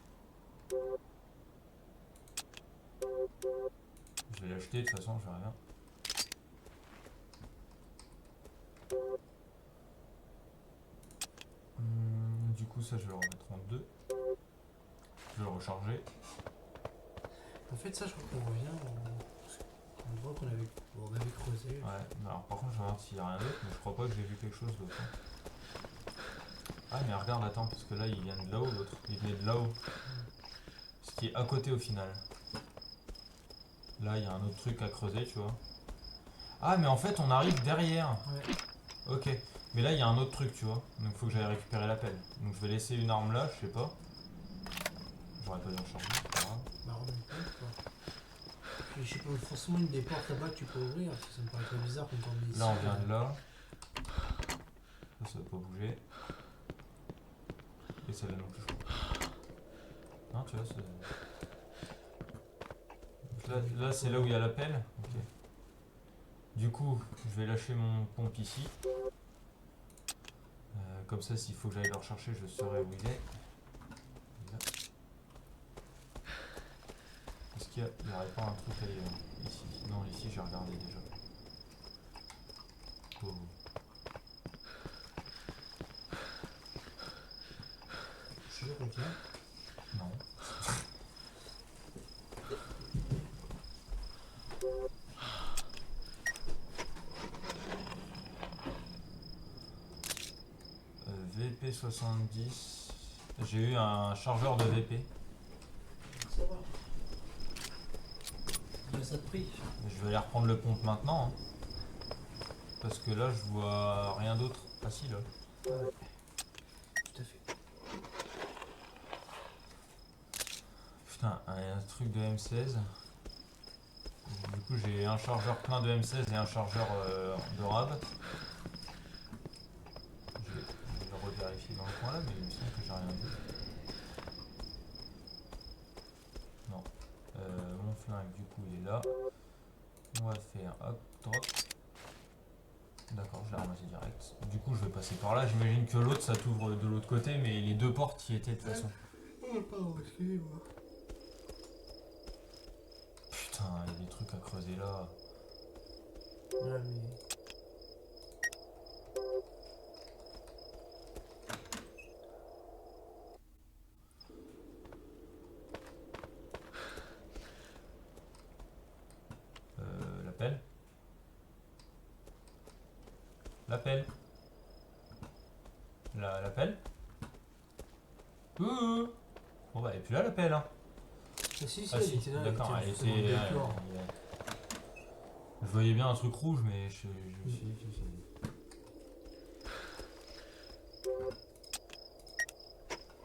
Je vais l'acheter, de toute façon, je verrai bien. Du coup, ça, je vais le remettre en 2. Je vais le recharger. En fait, ça, je crois qu'on revient. On voit qu'on avait, on avait creusé. Ouais, mais alors par contre, je regarde s'il n'y a rien d'autre, mais je crois pas que j'ai vu quelque chose d'autre. Ah, mais regarde, attends, parce que là, il vient de là-haut, l'autre. Il venait de là-haut. Ce qui est à côté au final. Là, il y a un autre truc à creuser, tu vois. Ah, mais en fait, on arrive derrière. Ouais. Ok. Mais là, il y a un autre truc, tu vois. Donc, il faut que j'aille récupérer la pelle. Donc, je vais laisser une arme là, je sais pas. J'aurais pas dû en charger, c'est pas grave. Bah, on quoi. Puis, je sais pas, forcément, une des portes là-bas que tu peux ouvrir, parce que ça me paraît très bizarre qu'on t'en met ici. Là, on vient de là. Ça va pas bouger. Et celle-là non plus, je crois. Non, tu vois, c'est. Là, c'est là où il y a la pelle. Ok. Du coup, je vais lâcher mon pompe ici. Comme ça, s'il faut que j'aille le rechercher, je saurai où il est. Est-ce qu'il n'y aurait pas un truc ailleurs? Ici. Non, ici, j'ai regardé déjà. Oh. Je sais pas combien. Non. VP 70. J'ai eu un chargeur de VP. Ça va. Il y a ça de prix. Je vais aller reprendre le pompe maintenant. Hein. Parce que là, je vois rien d'autre. Ah si, là. Ah ouais. Tout à fait. Putain, un truc de M16. Du coup, j'ai un chargeur plein de M16 et un chargeur de RAV. Je vais le revérifier dans le coin là, mais il me semble que j'ai rien vu. Non. Mon flingue, du coup, il est là. On va faire hop, drop. D'accord, je l'ai ramassé direct. Du coup, je vais passer par là. J'imagine que l'autre, ça t'ouvre de l'autre côté, mais les deux portes y étaient de toute façon. Oh, pardon, excusez-moi. Putain, il y a des trucs à creuser là. Ouais, mais. La pelle. La pelle. La pelle. Ouh. Bon bah, et puis là la pelle. Hein. Ah, si, Ah elle si, était là, d'accord, elle justement était. dans le décor. Je voyais bien un truc rouge, mais je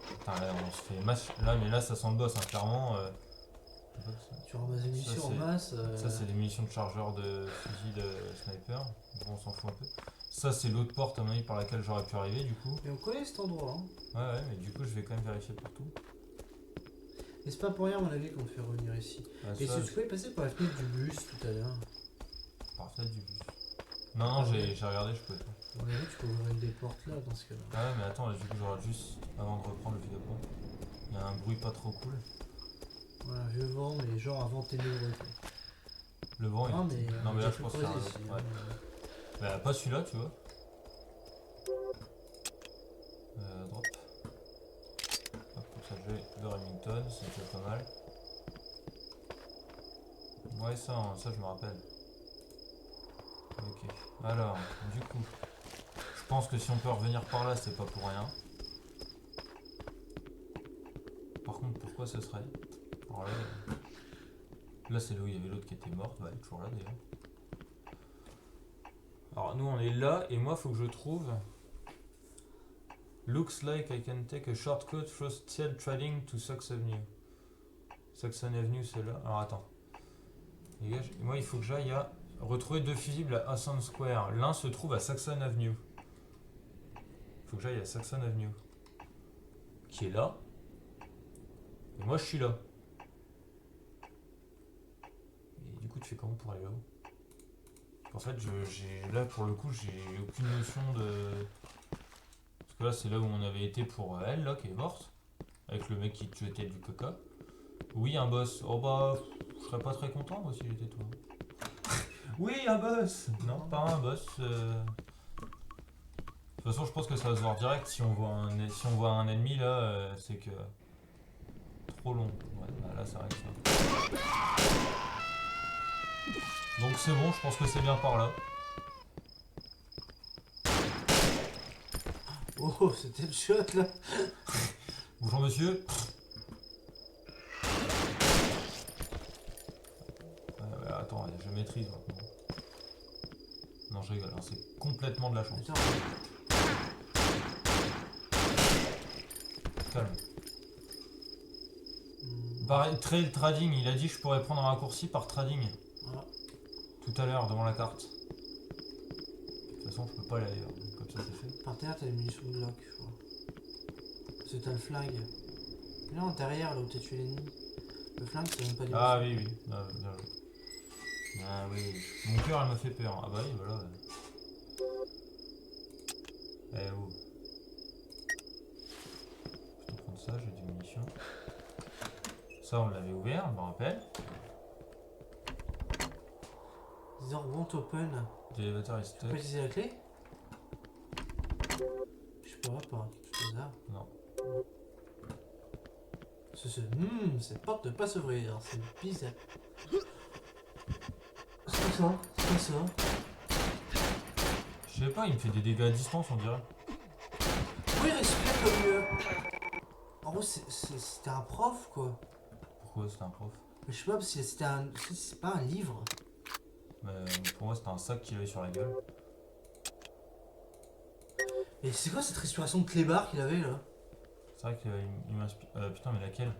Putain, là, on se fait masse. Là, mais là, ça sent le boss, hein, clairement. Tu ramasses des munitions en masse. Ça, c'est des munitions de chargeur de fusil de sniper. Bon, on s'en fout un peu. Ça, c'est l'autre porte, à mon avis, par laquelle j'aurais pu arriver, du coup. Et on connaît cet endroit. Hein. Ouais, mais du coup, je vais quand même vérifier partout. Et c'est pas pour rien, à mon avis, qu'on te fait revenir ici. Et si tu pouvais passer par la fenêtre du bus tout à l'heure. Par la fenêtre du bus. Non, j'ai regardé, je pouvais pas. À mon avis, tu peux ouvrir une des portes là dans ce cas-là. Ah ouais, mais attends, là, du coup, je regarde juste avant de reprendre le vidéo. Il y a un bruit pas trop cool. Voilà, vieux vent, mais genre avant ténébreux. Le vent est. Non, mais là, je pense que c'est un autre. ici, Ouais. Bah, pas celui-là, tu vois. Drop. Hop, comme ça, j'ai le Remington, c'est déjà pas mal. Ouais, ça, je me rappelle. Ok. Alors, du coup, je pense que si on peut revenir par là, c'est pas pour rien. par contre, pourquoi ça serait... Alors là c'est là où il y avait l'autre qui était morte. Ouais, elle est toujours là d'ailleurs. Alors nous on est là et moi faut que je trouve... Looks like I can take a shortcut through steel trading to Saxon Avenue. Saxon Avenue c'est là. Alors attends. Les gars, moi il faut que j'aille à retrouver 2 fusibles à Ascent Square. L'un se trouve à Saxon Avenue. Il faut que j'aille à Saxon Avenue. Qui est là. Et moi je suis là. Et du coup tu fais comment pour aller là-haut? En fait là pour le coup j'ai aucune notion de... Parce que là c'est là où on avait été pour elle là qui est morte. Avec le mec qui te jetait du coca. Oui un boss. Oh bah je serais pas très content moi si j'étais toi. Oui un boss. Non pas un boss. De toute façon je pense que ça va se voir direct si on voit un ennemi là c'est que... Trop long. Ouais, bah là ça règle ça. Donc c'est bon, je pense que c'est bien par là. Oh, c'était le shot là. Bonjour monsieur. Attends, je maîtrise maintenant. Non, je rigole, hein, c'est complètement de la chance. Attends. Calme. Pareil, trail trading, il a dit que je pourrais prendre un raccourci par trading. Ah. Tout à l'heure, devant la carte. De toute façon, je peux pas aller ailleurs. Comme ça, c'est fait. Par terre, t'as les munitions de Glock, je crois. Parce que t'as le flingue. Là, en derrière, là où t'as tué l'ennemi. Le flingue, c'est même pas du... Ah oui, oui. Ah, bien joué. Ah oui. Mon cœur, elle m'a fait peur. Ah bah oui, voilà. Eh oh. Je vais prendre ça, j'ai des munitions. Ça, on l'avait ouvert, je me rappelle. Disons, won't open. L'élévateur est Tu stuck. peux utiliser la clé? Je peux pas, tout hasard. Non. Cette porte ne peut pas s'ouvrir, c'est bizarre. C'est quoi ça? C'est quoi ça? Je sais pas, il me fait des dégâts à distance, on dirait. Oui, respect comme... En gros, c'était un prof, quoi. Pourquoi c'était un prof? Je sais pas, parce que c'était un... C'est pas un livre. Mais pour moi, c'était un sac qu'il avait sur la gueule. Et c'est quoi cette respiration de clébard qu'il avait, là? C'est vrai qu'il m'inspire... putain, mais laquelle?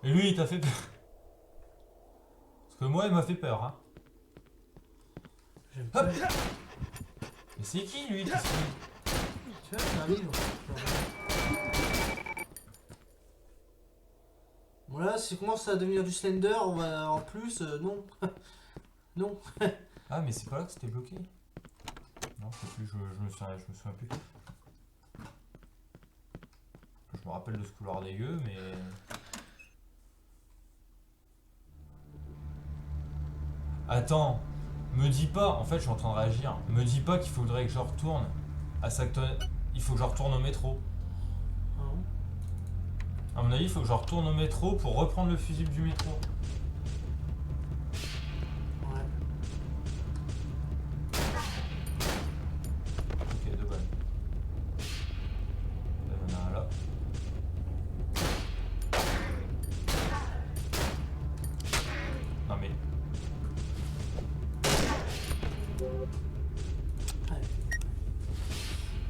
Et lui, il t'a fait peur? Parce que moi, il m'a fait peur, hein. J'aime pas. Hop. Mais c'est qui, lui? Tu vois, c'est un livre. Bon là, si commence à devenir du Slender, on va en plus, non. Non. Ah, mais c'est pas là que c'était bloqué? Non, je sais plus, je me souviens plus. Je me rappelle de ce couloir dégueu, mais... Attends, me dis pas, en fait je suis en train de réagir, me dis pas qu'il faudrait que je retourne à Sancton, il faut que je retourne au métro. À mon avis, il faut que je retourne au métro pour reprendre le fusible du métro. Ouais. Ok, 2 balles. Là, il y en a un là. Non mais... Ouais.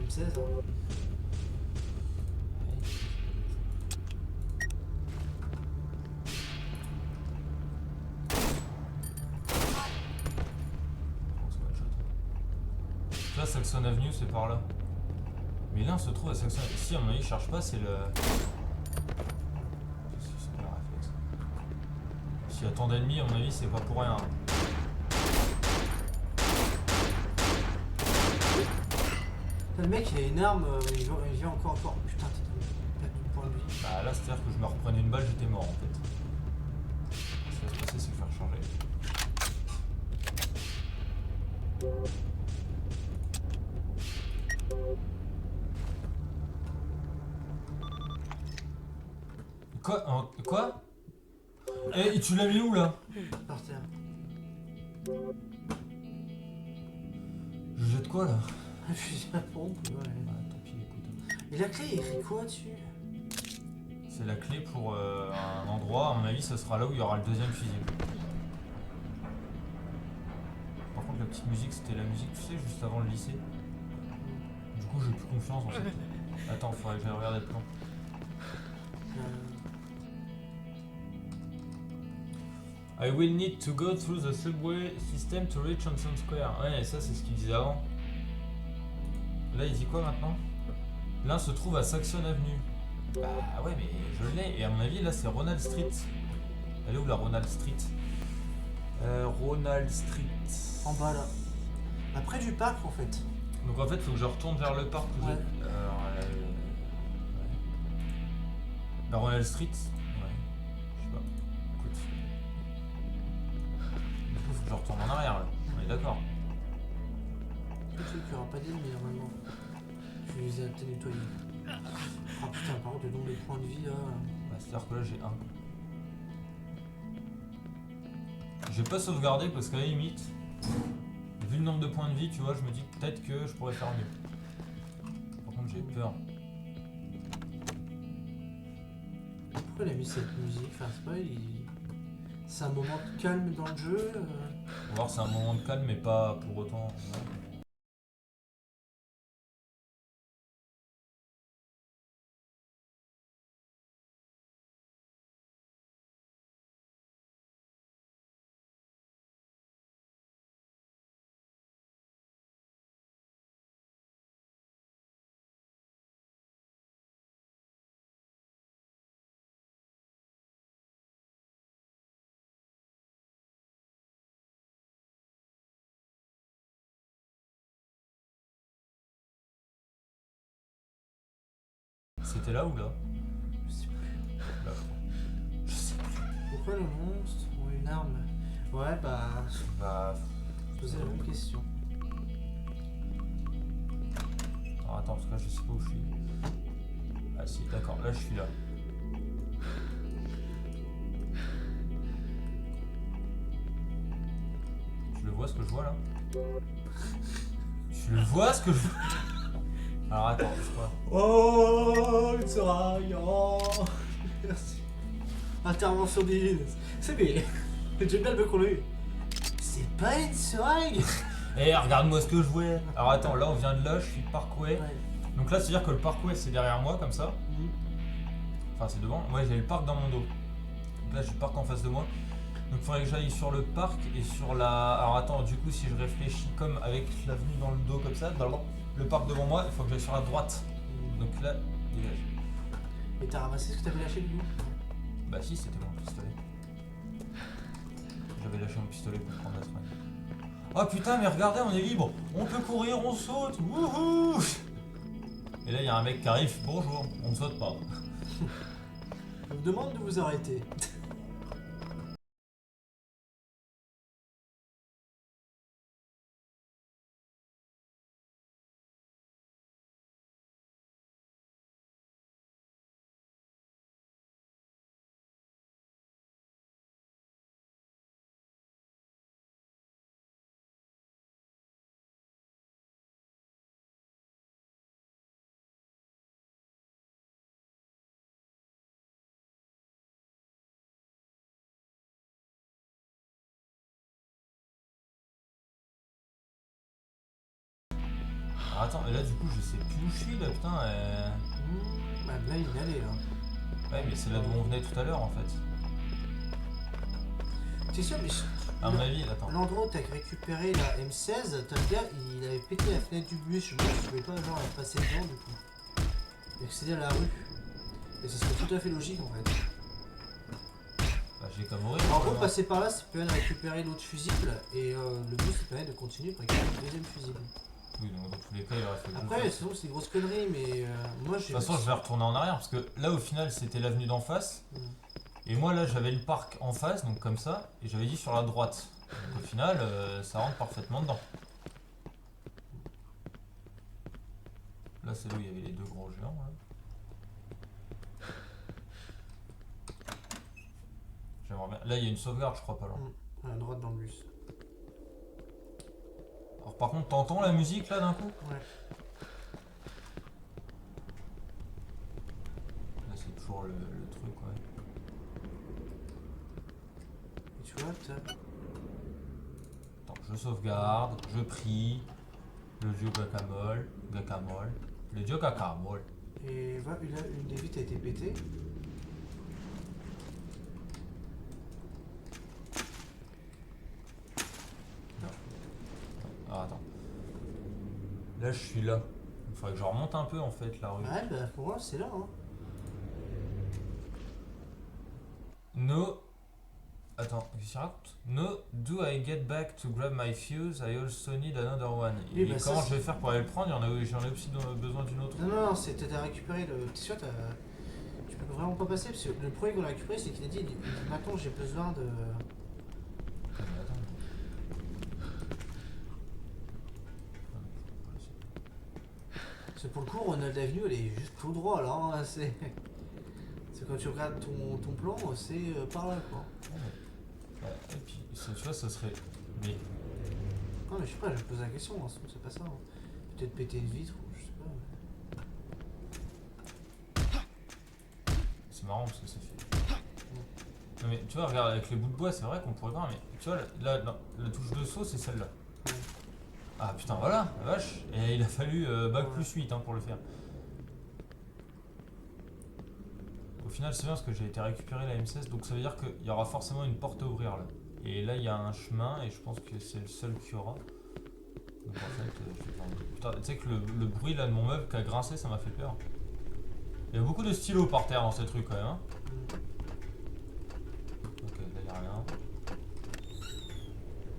M16, hein. Là, Saxon Avenue, c'est par là. Mais l'un se trouve à Saxon... Si, à mon avis, je cherche pas, c'est le... C'est pas le réflexe. S'il y a tant d'ennemis, à mon avis, c'est pas pour rien. Le mec, il a une arme, il vient encore. Putain, t'as du point de vie. Bah là, c'est-à-dire que je me reprenais une balle, j'étais mort, en fait. Ce qui va se passer, c'est que je vais recharger. Quoi? Eh, tu l'as mis où là? Par terre. Je jette quoi là? Un fusil à pompe, ouais. Tant pis, écoute. Et la clé, il écrit quoi dessus? C'est la clé pour un endroit, à mon avis, ce sera là où il y aura le deuxième fusible. Par contre, la petite musique, c'était la musique, tu sais, juste avant le lycée. Du coup, j'ai plus confiance en cette. Attends, faudrait que j'aille regarder le plan. I will need to go through the subway system to reach Hanson Square. Ouais, ça, c'est ce qu'il disait avant. Là, il dit quoi maintenant? L'un se trouve à Saxon Avenue. Bah ouais, mais je l'ai. Et à mon avis, là, c'est Ronald Street. Elle est où la Ronald Street? Ronald Street. En bas là. Après du parc en fait. Donc en fait, il faut que je retourne vers le parc. Ouais. La Ronald Street. Ouais. Je sais pas. Écoute. Du coup, il faut que je retourne en arrière là. On est d'accord. Le truc, il n'y aura pas d'ennemis normalement. Je les ai peut-être nettoyés. Ah putain, par contre, le nombre de points de vie là. Bah, c'est-à-dire que là, j'ai un. J'ai pas sauvegardé parce qu'à la limite, vu le nombre de points de vie, tu vois, je me dis peut-être que je pourrais faire mieux. Par contre, j'ai peur. Pourquoi il a mis cette musique? Enfin, c'est pas. C'est un moment de calme dans le jeu. On va voir, c'est un moment de calme, mais pas pour autant. Ouais. C'était là ou là? Je sais plus. Là. Je sais plus. Pourquoi le monstre ou une arme? Ouais, bah. Bah. Poser la même question. Alors attends, parce que là, je sais pas où je suis. Ah si, d'accord, là je suis là. Tu le vois ce que je vois là? Tu le vois ce que je vois? Alors attends, je crois. Oh, une seringue. Oh, merci. Intervention des. C'est bien. J'aime bien le qu'on l'a eu. C'est pas une seringue. Eh, regarde-moi ce que je vois. Alors attends, là on vient de là, je suis parkway. Ouais. Donc là, c'est-à-dire que le parkway c'est derrière moi, comme ça. Mhm. Enfin, c'est devant. Moi, j'ai le parc dans mon dos. Donc là, j'ai le parc en face de moi. Donc il faudrait que j'aille sur le parc et sur la. Alors attends, du coup, si je réfléchis comme avec l'avenue dans le dos, comme ça, dans le parc devant moi, il faut que j'aille sur la droite. Donc là, dégage. Et t'as ramassé ce que t'avais lâché du coup? Bah si, c'était mon pistolet. J'avais lâché mon pistolet pour prendre la seringue. Oh putain, mais regardez, on est libre. On peut courir, on saute. Wouhou. Et là, il y a un mec qui arrive. Bonjour, on ne saute pas. Je vous demande de vous arrêter. Alors attends, mais là, du coup, je sais plus où je suis là, putain. Bah là, il y allait là. Ouais, mais c'est là d'où on venait tout à l'heure en fait. C'est sûr, mais. À mon avis, attends. L'endroit où t'as récupéré la M16, t'as le gars, il avait pété la fenêtre du bus. Je me demande si tu pouvais pas genre passer dedans du coup. Et accéder à la rue. Et ça serait tout à fait logique en fait. Bah, j'ai qu'à mourir. En gros, passer par là, ça permet de récupérer l'autre fusible. Et le bus, ça permet de continuer pour récupérer le deuxième fusible. Oui, donc dans tous les cas, il aurait fait Après, c'est une grosse connerie, mais moi j'ai. De toute façon, je vais retourner en arrière parce que là, au final, c'était l'avenue d'en face. Et moi, là, j'avais le parc en face, donc comme ça. Et j'avais dit sur la droite. Donc au final, ça rentre parfaitement dedans. Là, c'est là où il y avait les deux gros géants. Là. J'aimerais bien. Là, il y a une sauvegarde, je crois pas là. À droite dans le bus. Alors Par contre, t'entends la musique là d'un coup? Ouais. Là, c'est toujours le truc, ouais. Et tu vois, t'as... Attends, je sauvegarde, je prie. Le dieu Guacamole. Le dieu Guacamole. Et voilà, une des vitres a été pétée. Ah, attends. Là, je suis là. Il faudrait que je remonte un peu en fait la rue. Ouais, bah pour moi, c'est là. Hein. No. Attends, qu'est-ce qu'il raconte? No, do I get back to grab my fuse? I also need another one. Oui, Et bah comment ça, je vais faire pour aller le prendre? J'en ai aussi besoin d'une autre. Non, t'as récupéré le. T'es sûr, tu peux vraiment pas passer parce que le premier qu'on a récupéré, c'est qu'il a dit maintenant j'ai besoin de. Ah, mais attends. Parce que pour le coup, Ronald Avenue, elle est juste tout droit là. Hein, c'est quand tu regardes ton plan, c'est par là quoi. Ouais, et puis, tu vois, ça serait. Mais. Non, mais je sais pas, je pose la question, hein, c'est pas ça. Hein. Peut-être péter une vitre ou je sais pas. C'est marrant parce que ça fait. Non, mais tu vois, regarde, avec les bouts de bois, c'est vrai qu'on pourrait voir, mais tu vois, là, la touche de saut, c'est celle-là. Ouais. Ah putain, voilà, la vache. Et il a fallu bac plus 8 hein, pour le faire. Au final, c'est bien parce que j'ai été récupérer la M16, donc ça veut dire qu'il y aura forcément une porte à ouvrir là. Et là, il y a un chemin, et je pense que c'est le seul qu'il y aura. Donc en fait, je vais prendre. Putain, tu sais que le bruit là de mon meuble qui a grincé, ça m'a fait peur. Il y a beaucoup de stylos par terre dans ces trucs quand même. Hein. Ok, là, il n'y a rien.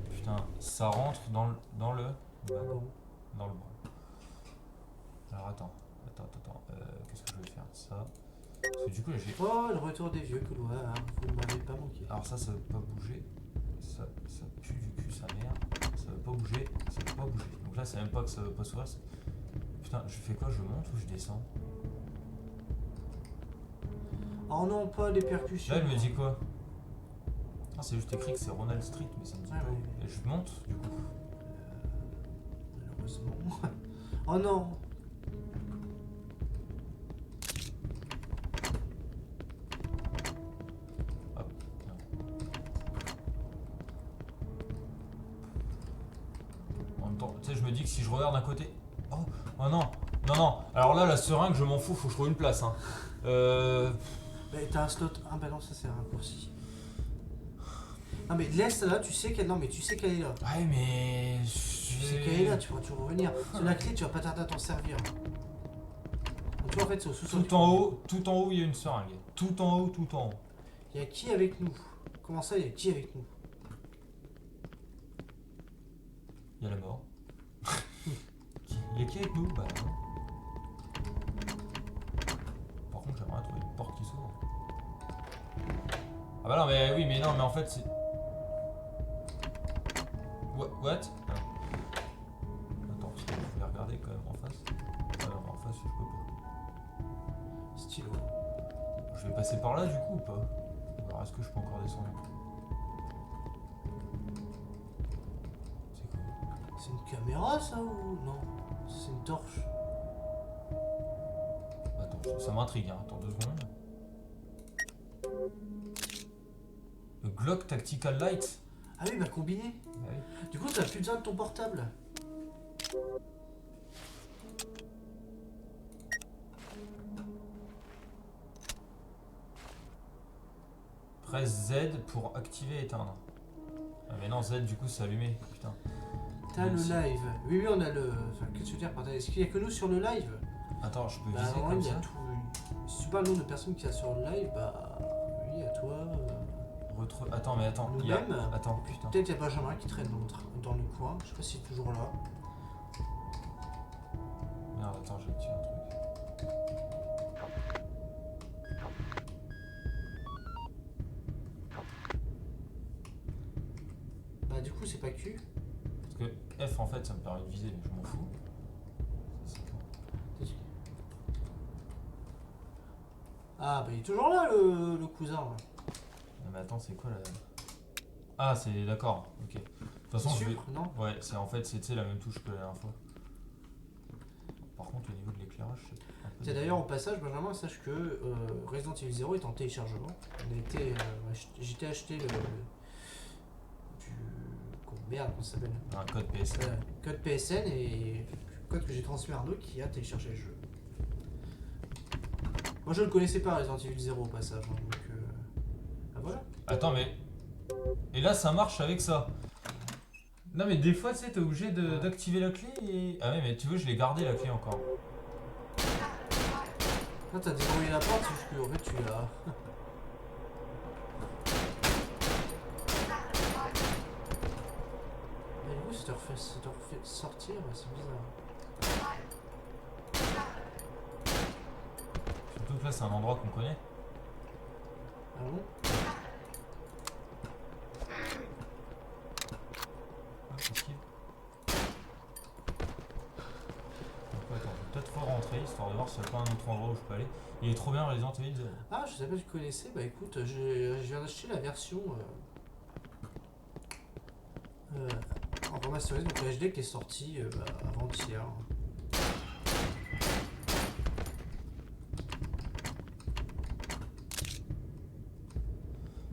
Putain, ça rentre dans le. Ouais, dans le bras. Alors attends. Qu'est-ce que je vais faire? Ça. Parce que du coup, j'ai. Oh, le retour des vieux couloirs, vous ne m'avez pas manqué. Alors ça veut pas bouger. Ça pue du cul, sa mère. Ça veut pas bouger, ça veut pas bouger. Donc là, c'est même pas que ça veut pas s'ouvrir. Putain, je fais quoi? Je monte ou je descends? Oh non, pas des percussions. Là, elle me dit quoi? Ah, c'est juste écrit que c'est Ronald Street, mais ça me dit pas. Ouais. Et je monte, du coup. Malheureusement. Oh non. Hop, bien. En même temps, tu sais, je me dis que si je regarde d'un côté. Oh non. Alors là, la seringue, je m'en fous, faut que je trouve une place. Hein. Bah, t'as un slot. Ah bah non, ça c'est un raccourci. Non mais laisse là, tu sais qu'elle est là. Ouais, mais. Tu sais qu'elle est là, tu pourras toujours revenir. Sur la clé, tu vas pas tarder à t'en servir. Donc, tu vois, en fait, c'est au sous-sol. Tout en haut, il y a une seringue. Tout en haut. Il y a qui avec nous? Comment ça, il y a qui avec nous? Il y a la mort. Il y a qui avec nous? Bah non. Par contre, j'aimerais trouver une porte qui s'ouvre. Ah bah non, mais oui, mais en fait, c'est. What? Attends, je vais regarder quand même en face. Ah non, en face, je peux pas. Stylo. Je vais passer par là du coup ou pas? Alors, est-ce que je peux encore descendre? C'est quoi? C'est une caméra ça ou non? C'est une torche. Attends, ça m'intrigue, hein. Attends 2 secondes. Le Glock Tactical Light. Ah oui, bah combiné. Bah oui. Du coup, t'as plus besoin de ton portable. Presse Z pour activer et éteindre. Ah mais non, Z du coup c'est allumé. Putain. T'as le live. Oui, on a le. Enfin, qu'est-ce que tu veux dire par là? Est-ce qu'il y a que nous sur le live? Attends, je peux Bah, viser ouais, comme il y a ça. tout. Si tu parles le nombre de personnes qu'il y a sur le live, bah. Oui, à toi. Attends, mais attends. Nous-mêmes. Attends, putain. Peut-être qu'il y a Benjamin qui traîne dans le coin. Je sais pas s'il est toujours là. Merde, attends, j'ai activé un truc. Bah, du coup, c'est pas Q. Parce que F en fait ça me permet de viser, mais je m'en fous. Ça, c'est quoi? Ah, bah, il est toujours là, le cousin. Là. Non, mais attends, c'est quoi la. Ah, c'est d'accord, ok. De toute façon, je vais... non. Ouais, c'est en fait, c'est la même touche que la dernière fois. Par contre, au niveau de l'éclairage, c'est d'ailleurs, au passage, Benjamin, sache que Resident Evil 0 est en téléchargement. J'étais acheté merde, comment ça s'appelle? Un code PSN. Code PSN et code que j'ai transmis à Arnaud qui a téléchargé le jeu. Moi je ne connaissais pas Resident Evil 0 au passage, hein, donc ah, voilà. Attends, mais... Et là, ça marche avec ça. Non, mais des fois, tu sais, t'es obligé d'activer la clé et... Ah ouais, mais tu veux, je l'ai gardé la clé encore. Là, t'as déverrouillé la porte, c'est juste que en fait, tu l'as... Mais du coup, ça te refait sortir, c'est bizarre. Surtout que là, c'est un endroit qu'on connaît. Ah bon? Ah, ok. Donc, attends, je vais peut-être re-rentrer, histoire de voir s'il n'y a pas un autre endroit où je peux aller. Il est trop bien Resident Evil 0. Ah, je savais pas que tu connaissais, bah écoute, je viens d'acheter la version en remasterisé, donc la HD qui est sortie avant-hier.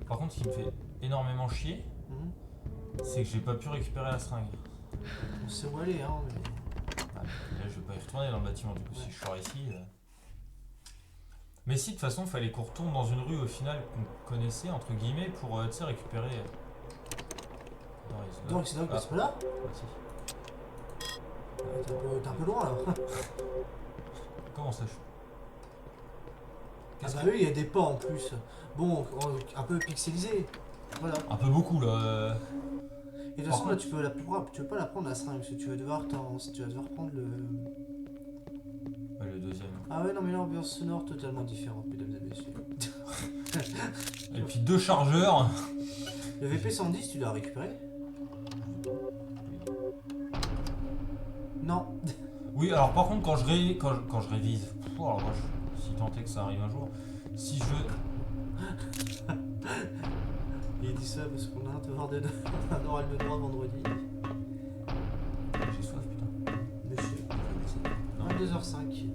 Par contre, ce qui me fait énormément chier, c'est que j'ai pas pu récupérer la seringue. On sait où aller, hein, mais... Ah, là, je vais pas y retourner dans le bâtiment, du coup, si je sors ici... Mais si, de toute façon, il fallait qu'on retourne dans une rue, au final, qu'on connaissait, entre guillemets, pour, tu sais, récupérer... Donc c'est donc c'est pas là? Ah, si. T'es un peu loin, alors. Comment ça, Ah bah oui, il y a des pas en plus. Bon, un peu pixelisé. Voilà. Un peu beaucoup, là. Et de toute façon, là, tu peux pas la prendre la seringue, parce que tu vas devoir prendre le... Ouais, le deuxième. Ah ouais, non, mais l'ambiance sonore totalement différente, mesdames et messieurs. Et puis 2 chargeurs. Le VP110, tu l'as récupéré? Non. Oui, alors par contre, quand je révise, oh la vache, si tant est que ça arrive un jour, si je... Il dit ça parce qu'on a un oral de droit vendredi. J'ai soif, putain. Monsieur. 22h05.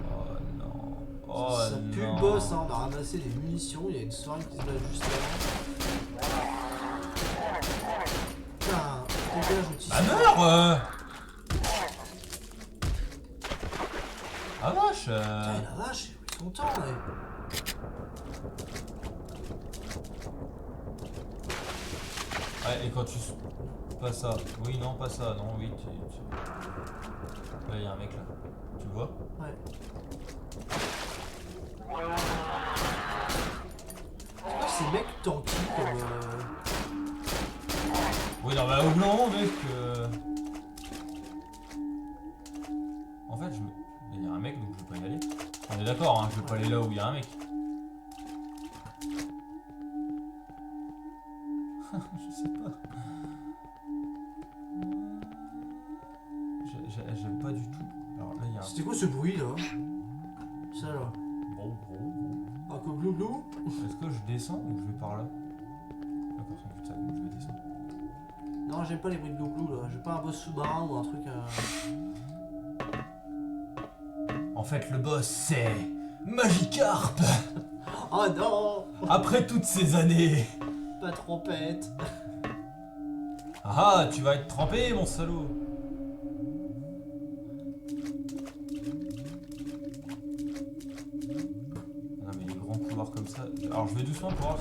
Oh non. Oh Ça pue le boss, hein. On a ramassé des munitions, il y a une seringue qui se bat juste là. Putain, dégage le tissu. Ah meurs Ah vache Putain, la vache, ils sont contents, ouais. Ouais, et quand tu... Pas ça. Oui, non, pas ça. Non, oui, Là, il y a un mec, là. Tu le vois? Ouais. Ces mecs tanky comme... Oui, non, bah, au non, mec En fait, il y a un mec, donc je vais pas y aller. On est d'accord, hein, je vais pas aller là où il y a un mec. Je sais pas. J'aime pas du tout. Alors là, il y a un... C'était quoi ce bruit là? Ça là. Bon. Un peu blou. Est-ce que je descends ou je vais par là? D'accord, c'est putain, donc je vais descendre. Non, j'aime pas les bruits de blou là. J'ai pas un boss sous-marin ou un truc. En fait, le boss, c'est Magikarp. Oh non! Après toutes ces années. Pas trompette. Ah, tu vas être trempé, mon salaud. Non mais les grands couloirs comme ça... Alors je vais doucement pour voir...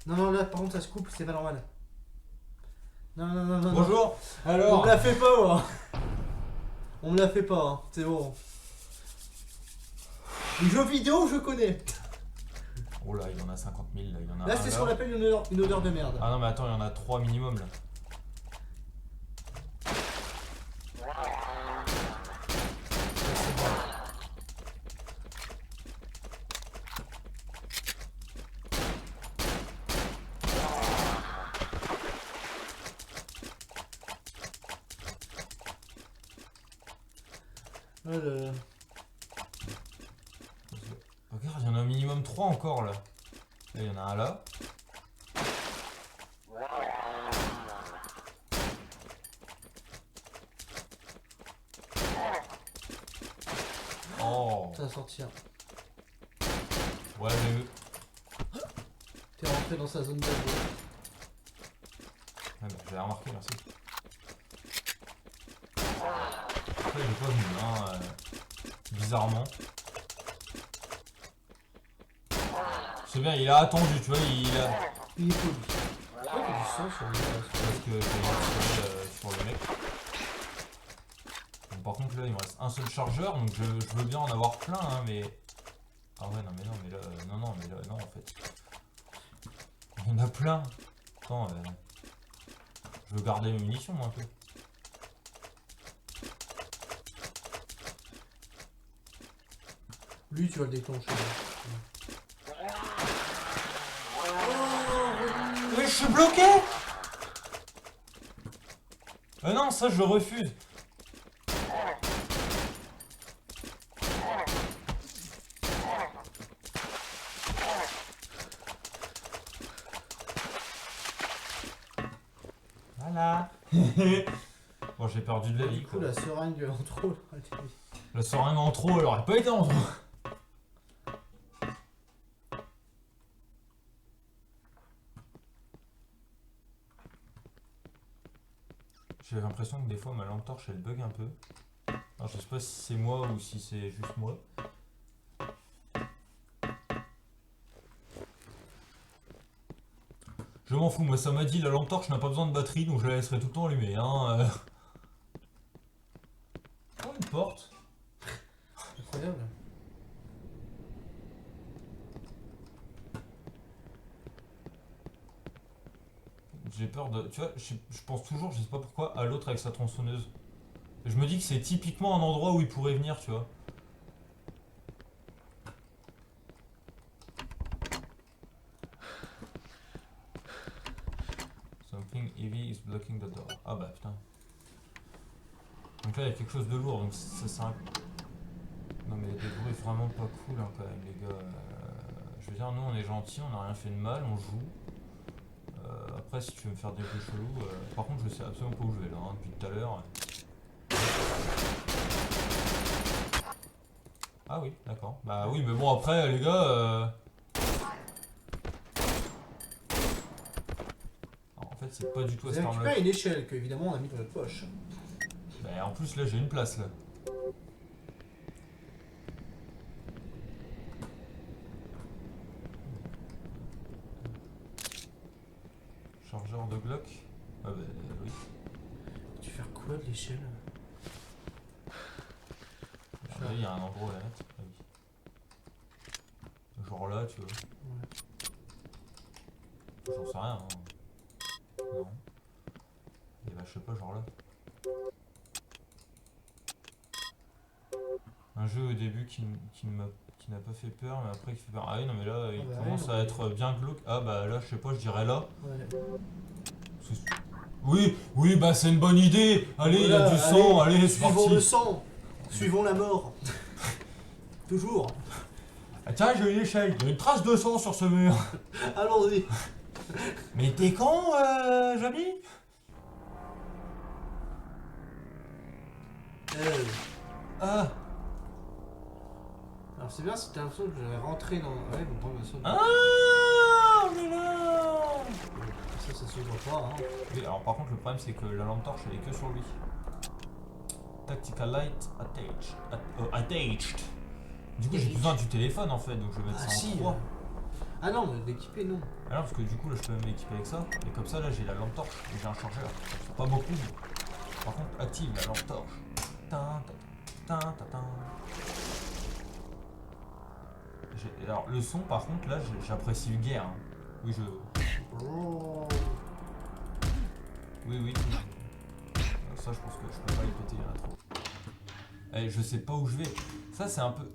Non, là par contre ça se coupe, c'est pas normal. Non. Bonjour. Alors... On me la fait pas, moi. On me la fait pas, hein. C'est bon. Les jeux vidéo, je connais. Oh là, il y en a 50 000, là, il y en a Là, c'est ce qu'on appelle une odeur de merde. Ah non mais attends, il y en a 3 minimum, là. Regarde, a au minimum 3 encore là. Là, il y en a un là. Oh. Ça va sortir. Ouais, j'ai eu. T'es rentré dans sa zone d'abord. Ouais, bah, j'avais remarqué, merci. Après, il est pas venu, hein. Bizarrement. C'est bien, il a attendu, tu vois, il a... Il est poli. Ouais, il y a du sang sur le Parce que j'ai sur le mec. Bon, par contre, là, il me reste un seul chargeur, donc je veux bien en avoir plein, hein, mais... Ah ouais, non, mais non, mais là... non, mais là, non, en fait. Il y en a plein. Attends, je veux garder mes munitions, moi, un peu. Lui, tu vas le déclencher. Mais je suis bloqué. Non, ça, je refuse. Voilà. Bon, j'ai perdu de la vie. Du coup, la seringue en trop. La seringue en trop, elle aurait pas été en trop. J'ai l'impression que des fois ma lampe torche elle bug un peu. Alors, je sais pas si c'est moi ou si c'est juste moi. Je m'en fous, moi ça m'a dit la lampe torche n'a pas besoin de batterie donc je la laisserai tout le temps allumée. Hein. Oh, une porte. Incroyable. J'ai peur de... Tu vois, je pense toujours, je sais pas pourquoi, à l'autre avec sa tronçonneuse. Je me dis que c'est typiquement un endroit où il pourrait venir, tu vois. Something heavy is blocking the door. Ah bah putain. Donc là il y a quelque chose de lourd, donc ça c'est un... Non mais il y a des bruits vraiment pas cool hein, quand même les gars. Je veux dire, nous on est gentils, on n'a rien fait de mal, on joue. Après si tu veux me faire des jeux chelous, par contre je sais absolument pas où je vais là, hein, depuis tout à l'heure. Ah oui, d'accord. Bah oui, mais bon après les gars... Alors, en fait c'est pas du tout à Vous cette avez arme-là. récupéré une échelle que évidemment on a mis dans notre poche. Bah en plus là j'ai une place là. Chargeur de Glock. Ah bah oui. Tu veux faire quoi de l'échelle? Là il y a un endroit à la mettre. Ah oui. Genre là tu vois. Ouais. J'en sais rien. Hein. Non. Et bah je sais pas, genre là. Un jeu au début qui n'a pas fait peur, mais après qui fait peur. Ah oui, non mais là il commence à être bien glauque. Ah bah là je sais pas, je dirais là. Ouais. Oui, oui, bah c'est une bonne idée. Allez, il y a du sang, allez, c'est parti. Suivons le sang, suivons la mort. Toujours. Ah tiens, j'ai une échelle, il y a une trace de sang sur ce mur. Allons-y. Mais t'es con, Jamy? Ah. Alors c'est bien si t'as l'impression que je vais rentrer dans... Ouais, bon, prendre ma sonde. Ah, mais là. Ça s'ouvre pas, hein. Oui, alors par contre le problème c'est que la lampe torche elle est que sur lui. Tactical light attached. Du coup j'ai besoin du téléphone en fait, donc je vais mettre ça en 3. Ah non, mais d'équiper non. Ah non, parce que du coup là je peux m'équiper avec ça. Et comme ça là j'ai la lampe torche et j'ai un chargeur. Pas beaucoup. Mais... Par contre active la lampe torche. Alors le son par contre là j'apprécie le guerre. Hein. Oui je... Oh. Oui. Ça je pense que je peux pas les péter, il y en a trop. Eh, je sais pas où je vais. Ça c'est un peu...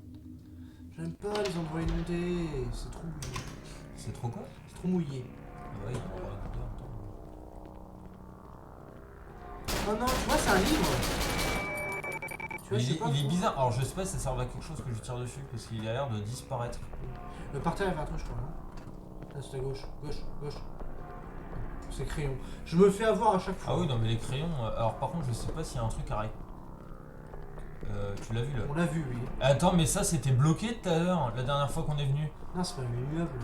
J'aime pas les endroits inondés, c'est trop mouillé. C'est trop quoi? C'est trop mouillé. Ah ouais, il y a un endroit inondé, attends. Oh non, tu vois c'est un livre. Tu vois, il est bizarre. Alors je sais pas si ça sert à quelque chose que je tire dessus parce qu'il a l'air de disparaître. Par terre, il y avait un truc, je crois. Hein. Là, c'est à gauche. Gauche. C'est crayon. Je me fais avoir à chaque fois. Ah oui, non, mais les crayons. Alors par contre, je sais pas s'il y a un truc à tu l'as vu là? On l'a vu, oui. Attends, mais ça c'était bloqué tout à l'heure, la dernière fois qu'on est venu. Non, c'est pas un immeuble.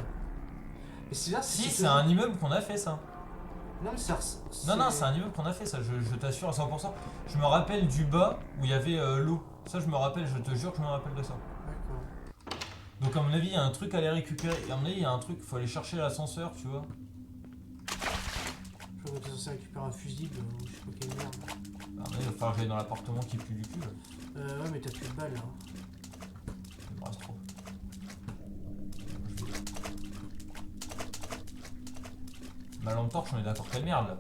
Et c'est là, Si, c'est un immeuble qu'on a fait ça. Non, mais Non, c'est un immeuble qu'on a fait ça, je t'assure à 100%. Je me rappelle du bas où il y avait l'eau. Ça, je me rappelle, je te jure que je me rappelle de ça. D'accord. Donc, à mon avis, il y a un truc à aller récupérer. À mon avis, il y a un truc, il faut aller chercher l'ascenseur, tu vois. Je crois que t'es censé récupérer un fusible ou je sais pas quelle merde. À mon avis, il va falloir que j'aille dans l'appartement qui pue du cul là. Ouais, mais t'as plus de balles là. Il me reste trop. Ma lampe torche, on est d'accord, quelle merde là.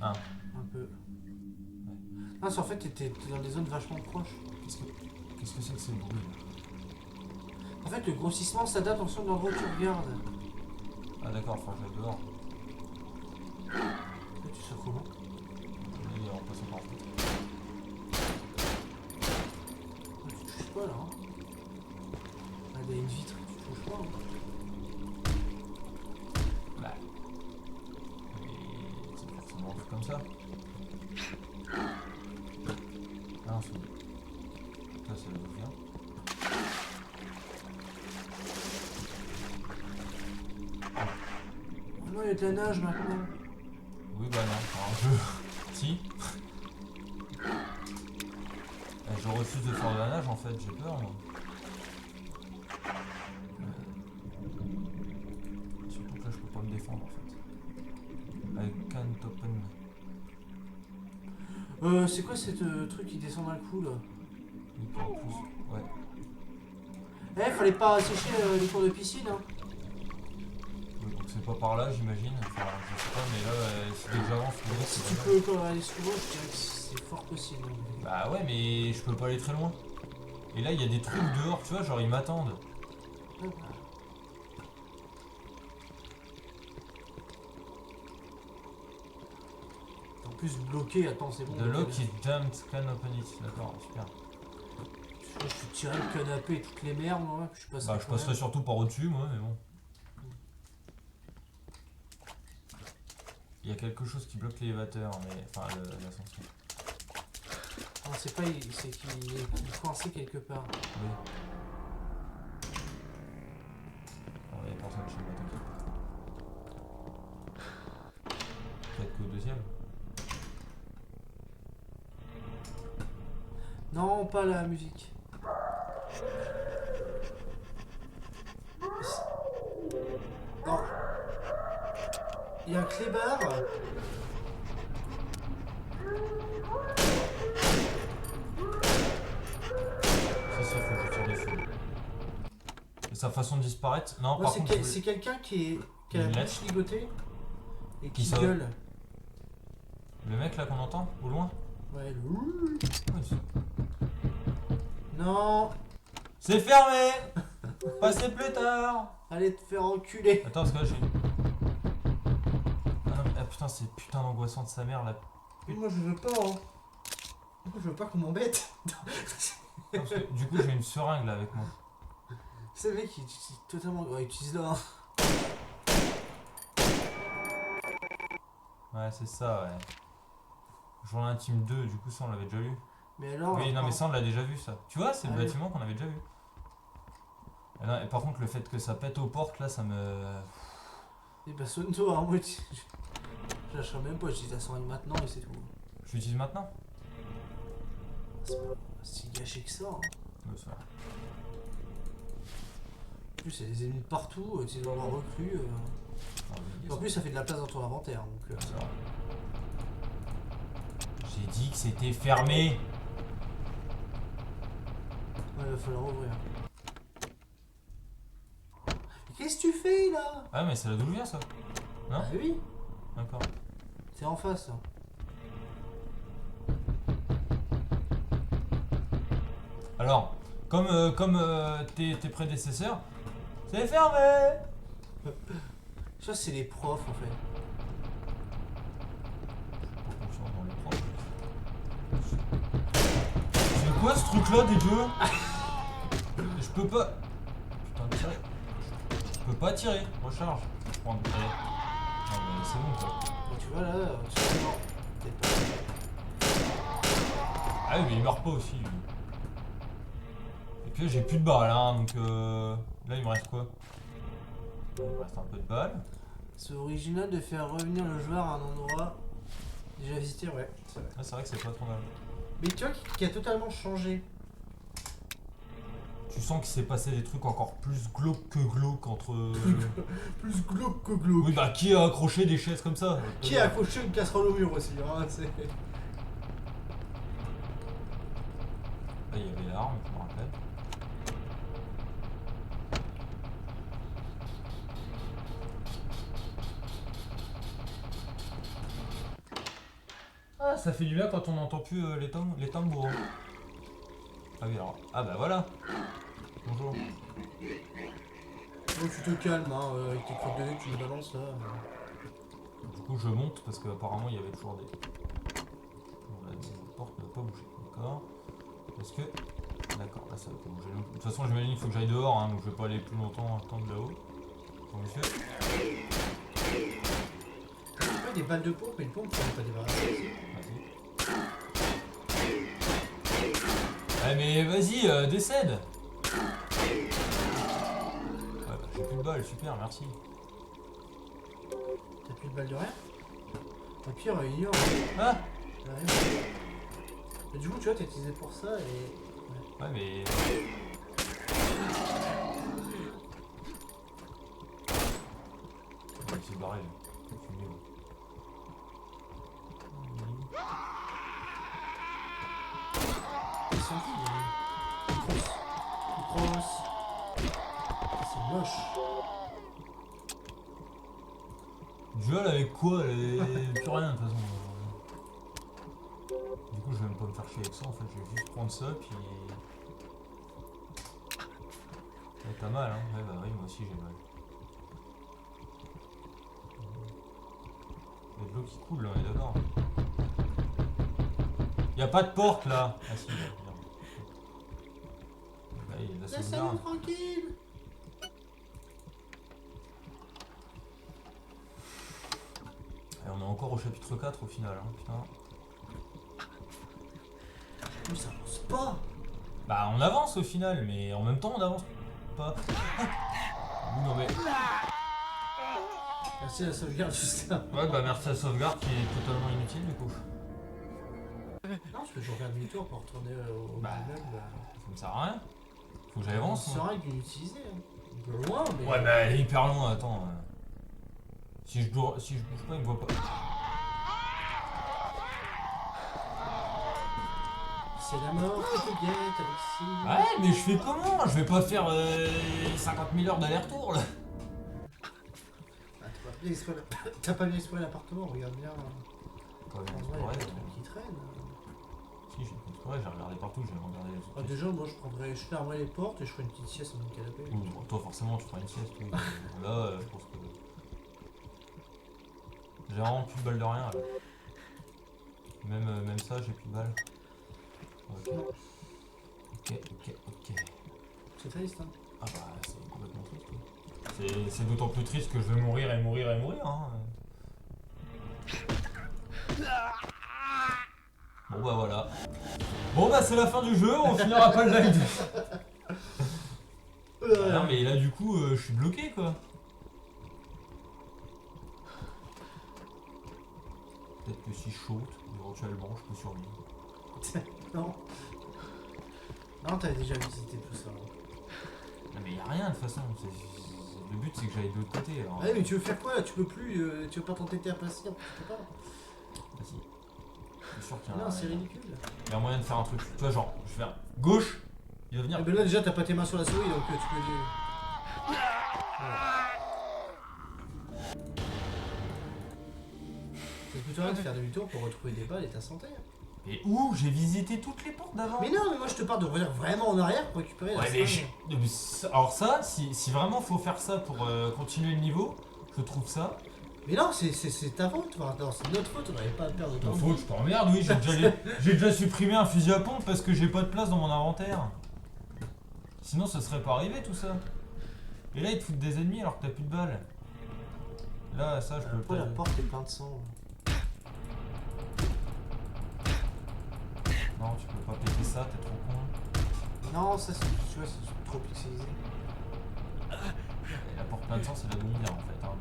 Hein. Un peu. Ah, c'est en fait, t'es dans des zones vachement proches. Qu'est-ce que c'est que ce bruit En fait, le grossissement s'adapte en fonction de l'endroit où tu regardes. Ah d'accord, enfin je vais dehors. Là, tu sors comment? On est en passant par là. Ah, tu touches pas là. Hein. Ah, il y a une vitre, tu touches pas. Hein. Bah. Mais c'est forcément un truc comme ça. Ah, c'est bon. Ça, c'est le vient. Non, il y a de la nage maintenant. Oui, bah non, alors je. Si. Je refuse de faire de la nage en fait, j'ai peur. Moi. Surtout que là, je peux pas me défendre en fait. I can't open. C'est quoi cette truc qui descend d'un coup là? Oui, en plus, ouais. Eh, fallait pas sécher les cours de piscine, hein. Oui, donc c'est pas par là, j'imagine. Enfin, je sais pas, mais là, si déjà j'avance, Si tu peux aller souvent, je dirais que c'est fort possible. Bah ouais, mais je peux pas aller très loin. Et là, il y a des trucs dehors, tu vois, genre ils m'attendent. Ah, bah. En plus, bloqué, attends, c'est bon. The lock is jammed, can open it. D'accord, super. Je suis tiré le canapé et toutes les merdes, moi. Puis je passerai. Bah, je passerai surtout par au-dessus, moi, mais bon. Il y a quelque chose qui bloque l'élévateur, mais. Enfin, l'ascenseur. Non, c'est pas. C'est qu'il est coincé quelque part. Oui. Non, il y a personne chez moi, t'inquiète. Peut-être qu'au deuxième. Non, pas la musique. Non. Il y a un clébard. C'est faut que je tire dessus. Et sa façon de disparaître. Non, Ouais, par contre. c'est quelqu'un qui a la bouche ligotée et qui ça gueule. Le mec là qu'on entend au loin. Ouais, le... Oui, Non. c'est fermé. Passez plus tard. Allez te faire enculer. Attends, parce que là j'ai. Ah non, mais, ah putain, c'est putain d'angoissant de sa mère là. Moi je veux pas, hein. Moi je veux pas qu'on m'embête. Parce que, du coup, j'ai une seringue là avec moi. C'est le mec qui utilise totalement. Ouais, utilise-la. Hein. Ouais, c'est ça, ouais. Journal intime 2, du coup, ça on l'avait déjà vu. Mais alors. Oui, non, mais ça on l'a déjà vu, ça. Tu vois, c'est le Ah oui. bâtiment qu'on avait déjà vu. Et, non, et par contre, le fait que ça pète aux portes là, ça me. Eh bah sonne-toi, hein. Moi je lâcherai même pas, j'utilise la seringue maintenant et c'est tout. Je l'utilise maintenant. C'est pas si gâché que ça. Hein. Ouais, ça va. En plus, il y a des ennemis de partout, tu dois avoir reclus. Ah, oui, En plus, ça fait de la place dans ton inventaire. Donc, ça va. J'ai dit que c'était fermé. ouais, il va falloir ouvrir. Qu'est-ce que tu fais là? Ah, mais c'est là d'où vient ça. Non? Ah oui, D'accord. c'est en face. Hein. Alors, comme tes prédécesseurs, c'est fermé. Ça, c'est les profs en fait. Pas confiance dans les profs. quoi ce truc là des jeux? Je peux pas. Putain de tirer. Je peux pas tirer. Recharge. Je prends de tirer. Non mais c'est bon quoi. Bon, tu vois là, tu sais, non. T'es pas. Ah oui mais il meurt pas aussi lui. Et puis là j'ai plus de balles hein donc là il me reste quoi? Il me reste un peu de balles. C'est original de faire revenir le joueur à un endroit déjà visité, ouais. C'est vrai. Ah, c'est vrai que c'est pas trop mal. Mais tu vois qui a totalement changé. Tu sens qu'il s'est passé des trucs encore plus glauques que glauques entre... Plus glauque que glauque. Oui bah qui a accroché des chaises comme ça? Qui a accroché une casserole au mur aussi, hein, c'est... Là il y avait l'arme, je me rappelle. Ah ça fait du bien quand on n'entend plus les tambours. Ah oui alors... Ah bah voilà. Bonjour. Bon, tu te calmes, hein, avec tes crottes de nez, tu me balances là. Du coup je monte parce qu'apparemment il y avait toujours des... Bon, la porte ne va pas bouger, d'accord. Est-ce que... D'accord, là ça va pas bouger. De toute façon j'imagine qu'il faut que j'aille dehors, hein, donc je vais pas aller plus longtemps attendre là-haut. Bon monsieur. Ouais, des balles de pompe, mais une pompe, tu pas débarrasser aussi. Vas-y. Ouais mais vas-y, décède. Ouais bah j'ai plus de balles, super, merci. T'as plus de balles de rien? Au pire, ignore. Ah Rien. Mais du coup, tu vois, t'es utilisé pour ça et... Ouais mais... Il s'est barré là. C'est fumé, là. Il s'en fout, il crosse. C'est moche. Duel avec quoi? Elle est plus rien de toute façon. Du coup je vais même pas me faire chier avec ça en fait, je vais juste prendre ça puis... Ouais, t'as mal hein? Ouais bah oui moi aussi j'ai mal. Il y a de l'eau qui coule là, on est d'accord. Y'a pas de porte là. Ah si, là, là il y a de la sauvegarde. Laisse-nous tranquille. Et on est encore au chapitre 4 au final hein, putain. Mais ça avance pas. Bah on avance au final mais en même temps on avance pas. Non mais... Merci à la sauvegarde juste là. Ouais bah merci à la sauvegarde qui est totalement inutile du coup. Non, parce que je regarde demi-tour pour retourner au immeuble. Ça me sert à rien. Faut que j'avance. C'est vrai qu'il l'utilisait. Un peu loin, mais. Ouais, bah elle est hyper loin, attends. Si je bouge pas, il me voit pas. C'est la mort qui te guette, Alexis. Ouais, mais je fais comment? Je vais pas faire 50 000 heures d'aller-retour là. Ah, t'as pas bien exploré l'appartement, regarde bien. Pas bien En vrai, il y a exploré. des trucs qui traînent. Si, j'ai exploré, j'ai regardé partout, j'ai regardé les autres. Ah, déjà, moi je fermerais les portes et je ferais une petite sieste dans mon canapé. Bon, toi, forcément, tu feras une sieste. Oui. Là, je pense que. J'ai vraiment plus de balles de rien là. Même ça, j'ai plus de balles. Ok. Ok. C'est triste, hein. Ah bah, c'est complètement triste. Oui. C'est d'autant plus triste que je vais mourir et mourir et mourir. Hein. Bon bah voilà. Bon bah c'est la fin du jeu, on finira pas le live. Non mais là du coup je suis bloqué quoi. Peut-être que si je saute, éventuellement je peux survivre. Non. Non, t'avais déjà visité tout ça. Non mais y'a rien de toute façon. Le but c'est que j'aille de l'autre côté. Alors... Ouais mais tu veux faire quoi là? Tu peux plus, tu veux pas t'entêter à passer, tu peux pas. Vas-y. Je suis sûr qu'il y a Non, c'est ridicule. Il y a moyen de faire un truc. Tu vois genre, je vais faire gauche, il va venir. Ah ben là déjà t'as pas tes mains sur la souris donc tu peux dire. Voilà. C'est plutôt rien de faire demi-tour pour retrouver des balles et ta santé. Et où? J'ai visité toutes les portes d'avant. Mais non, mais moi je te parle de revenir vraiment en arrière pour récupérer la Ouais mais seringue. alors ça, si vraiment faut faire ça pour continuer le niveau, je trouve ça. Mais non, c'est ta faute, enfin, c'est notre faute, on n'avait pas à perdre de Ta temps. faute, je t'emmerde, oui, j'ai déjà supprimé un fusil à pompe parce que j'ai pas de place dans mon inventaire. Sinon ça serait pas arrivé tout ça. Et là ils te foutent des ennemis alors que t'as plus de balles. Là ça je peux Pourquoi pas. la porte est pleine de sang? Non tu peux pas péter ça, t'es trop con. Non, ça c'est, tu vois, c'est trop pixelisé. Et la porte plein de sang c'est la lumière en fait. Hein.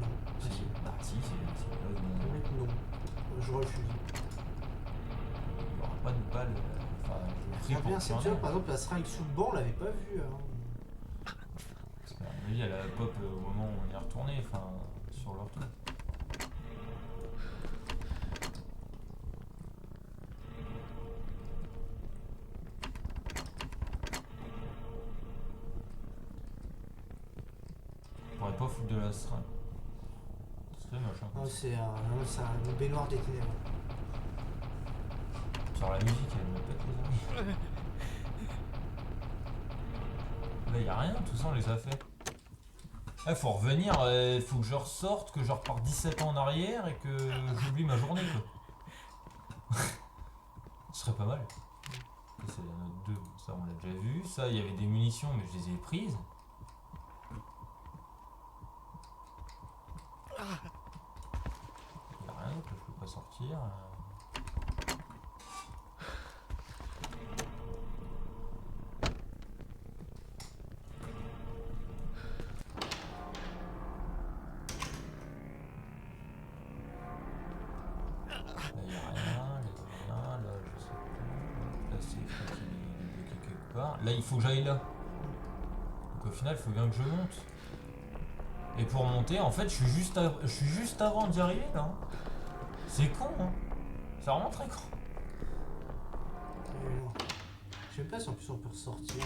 Non. Si, bah si, c'est là où Le mec, non. Je refuse. il y aura pas de balles. Enfin, je Regarde bien, tu vois, par exemple, la seringue sous le banc, on l'avait pas vue. Hein. Parce qu'à mon avis, elle a pop au moment où on y est retourné, enfin, sur leur truc. On pourrait pas foutre de la seringue. Ce serait moche, hein. Non, c'est un baignoire des ténèbres. Sur la musique, elle me pète les oreilles. Là, y a rien, tout ça, on les a fait. Eh, faut revenir, faut que je ressorte, que je reparte 17 ans en arrière et que j'oublie ma journée, quoi. Ce serait pas mal. Ça, c'est la note 2, ça on l'a déjà vu. Ça, il y avait des munitions, mais je les ai prises. Il y a rien d'autre, je peux pas sortir. Là, il faut que j'aille là. Donc au final, il faut bien que je monte. Et pour monter, en fait, je suis juste avant d'y arriver là. C'est con, hein. C'est vraiment très con. Je sais pas si en plus on peut ressortir.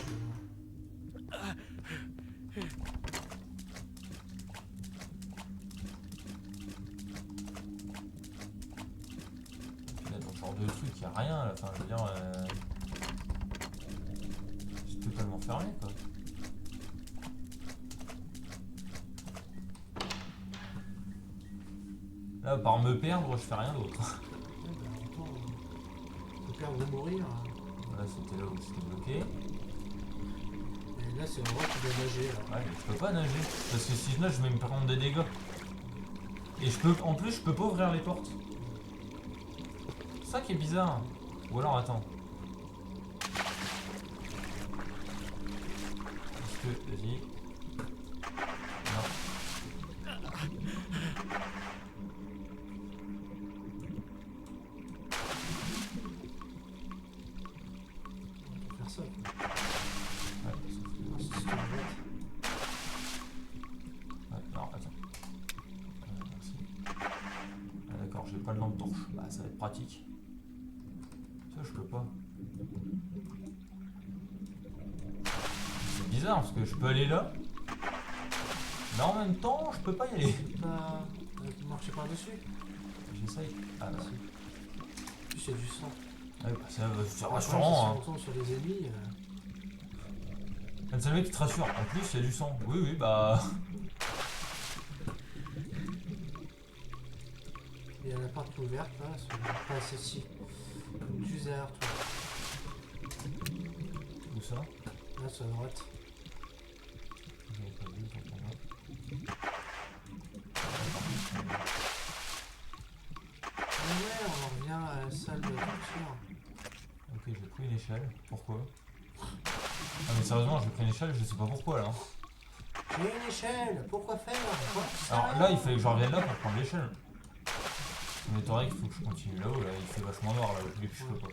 Là, dans ce genre de truc, il n'y a rien. Là. Enfin, je veux dire. C'est totalement fermé, quoi. Là, par me perdre, je fais rien d'autre. Ouais, bah, attends, on peut perdre de mourir. Là, c'était là où c'était bloqué. Et là, c'est vraiment que tu dois nager. Là. Ouais, mais je peux pas nager. Parce que si je nage, je vais me prendre des dégâts. Et je peux, en plus, je peux pas ouvrir les portes. C'est ça qui est bizarre. Ou alors, attends. Est-ce que, vas-y. Non. Faire ça. Ouais, C'est ce que ouais, non, attends. Merci. Ah, d'accord, j'ai pas de lampe torche. Bah, ça va être pratique. Ça, je peux pas. C'est bizarre parce que je peux aller là. Mais en même temps, je peux pas y aller. pas marcher par-dessus. J'essaye. Ah, non. En plus, il y a du sang. Ouais, bah, c'est Après, rassurant. si on tombe sur les ennemis. C'est le mec qui te rassure. En plus, il y a du sang. Oui, oui, bah. Il y a la porte ouverte là, pas celle-ci. Du zère, toi. Où ça? Là, sur la droite. J'avais pas vu, j'entends pas. Ah ouais, on en revient à la salle de torture. Ok, j'ai pris une échelle. Pourquoi? Ah, mais sérieusement, j'ai pris une échelle, je sais pas pourquoi là. J'ai une échelle, pourquoi faire? Alors là, il fallait que je revienne là pour prendre l'échelle. Ça m'étonnerait qu'il faut que je continue là-haut, là, il fait vachement noir là, je je peux pas.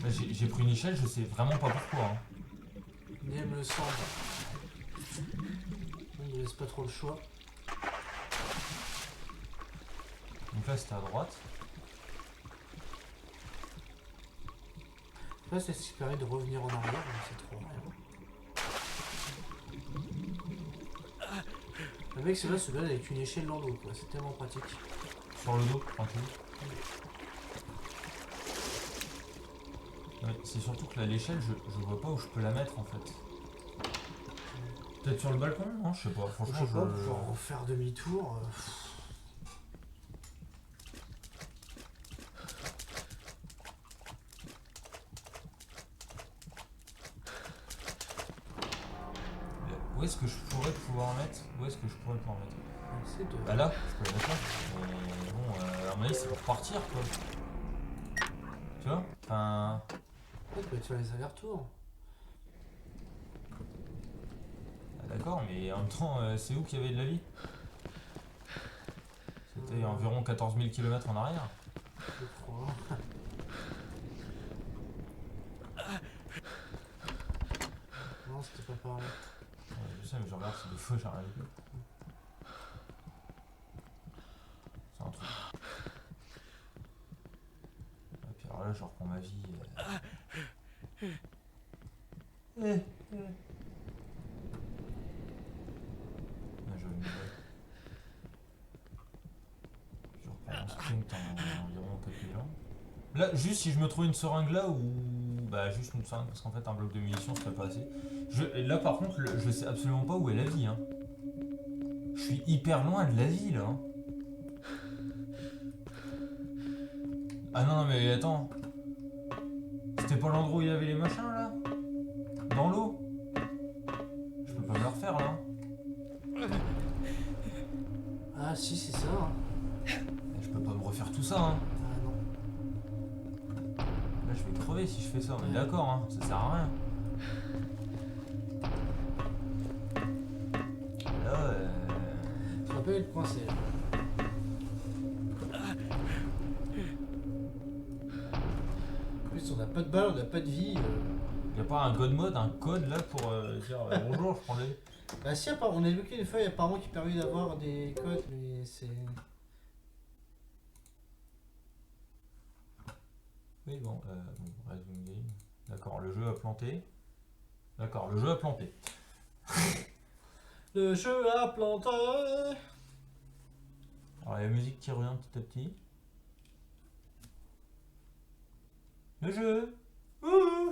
Là, j'ai pris une échelle, je sais vraiment pas pourquoi. Hein. Il me semble. On ne laisse pas trop le choix. Donc là, c'était à droite. Là, c'est ce qui permet de revenir en arrière, mais c'est trop rien. Avec cela, se balade avec une échelle dans l'eau, quoi. C'est tellement pratique. Sur le dos, tranquille. Ouais, c'est surtout que là, l'échelle, je vois pas où je peux la mettre en fait. Peut-être sur le balcon? Non, je sais pas. Franchement, je sais pas, pour faire demi-tour. Où est-ce que je pourrais pouvoir mettre? Où est-ce que je pourrais pouvoir mettre? Bah là, je peux la mettre là. Mais bon, à mon avis, c'est pour partir quoi. Tu vois? Enfin. Ouais, tu peux faire les allers-retours. Ah, d'accord, mais en même temps, c'est où qu'il y avait de la vie? C'était environ 14 000 km en arrière. Je crois. Non, c'était pas par là. Ouais, je sais, mais je regarde si des fois j'ai rien vu. C'est un truc. Et puis alors là, je reprends ma vie. Ouais, je vais me dire. Je reprends mon sprint en environ 4000 ans. Là, juste si je me trouve une seringue là ou. Bah, juste une seringue, parce qu'en fait, un bloc de munitions serait pas assez. Et là, par contre, je sais absolument pas où est la vie. Hein. Je suis hyper loin de la vie là. Hein. Ah non, mais attends. C'était pas l'endroit où il y avait les machins là? Dans l'eau? Je peux pas me le refaire là. Ah, si, c'est ça. Hein. Je peux pas me refaire tout ça. Hein. Ah non. Là, je vais crever si je fais ça, on est d'accord, hein. Ça sert à rien. Là, Ça va pas être coincé. En plus, on n'a pas de balle, on n'a pas de vie. Y a pas un god mode, un code là pour dire bonjour, je prends les. Bah si, on a débloqué une feuille apparemment qui permet d'avoir des codes, mais c'est... Oui, bon, resume game. D'accord, le jeu a planté. D'accord, le jeu a planté. Le jeu a planté. Alors, il y a la musique qui revient petit à petit. Le jeu. Ouh.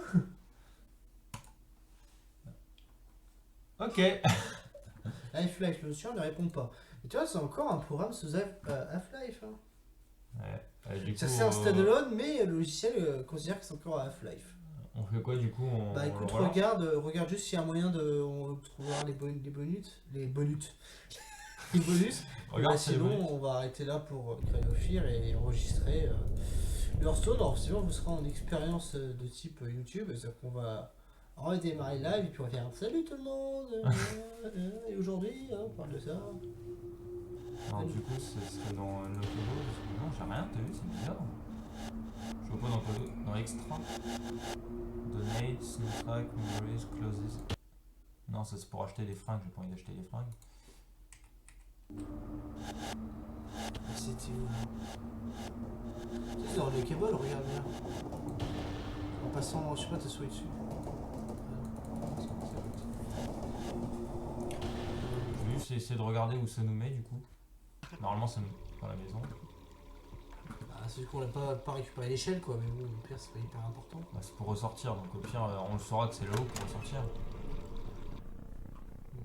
Ok. Half-Life, le chien ne répond pas. Et tu vois, c'est encore un programme sous Half-Life. Hein. Ouais. Du coup, Ça c'est un standalone, mais le logiciel considère que c'est encore Half-Life. On fait quoi du coup? Bah écoute, regarde juste s'il y a un moyen de trouver les bonus. Les bonus. Regarde, sinon, on va arrêter là pour créer Ophir et enregistrer Hearthstone. Alors, sinon, vous serez en expérience de type YouTube, c'est-à-dire qu'on va redémarrer live et puis on va faire salut tout le monde. Et aujourd'hui, on parle de ça. Alors du coup, ce serait dans notre logo, parce que non, j'ai rien, t'as vu, c'est bizarre. Je vois pas dans quoi, dans extra. Donate, soundtrack, memories, closes. Non, ça c'est pour acheter des fringues, j'ai pas envie d'acheter des fringues. C'était où? C'est dans le cable, regarde bien. En passant, je sais pas, t'as souris dessus. Je vais juste essayer de regarder où ça nous met du coup. Normalement ça nous met dans la maison. Bah, c'est juste qu'on n'a pas récupéré l'échelle quoi, mais bon, au pire c'est pas hyper important. Bah, c'est pour ressortir, donc au pire on le saura que c'est là-haut pour ressortir.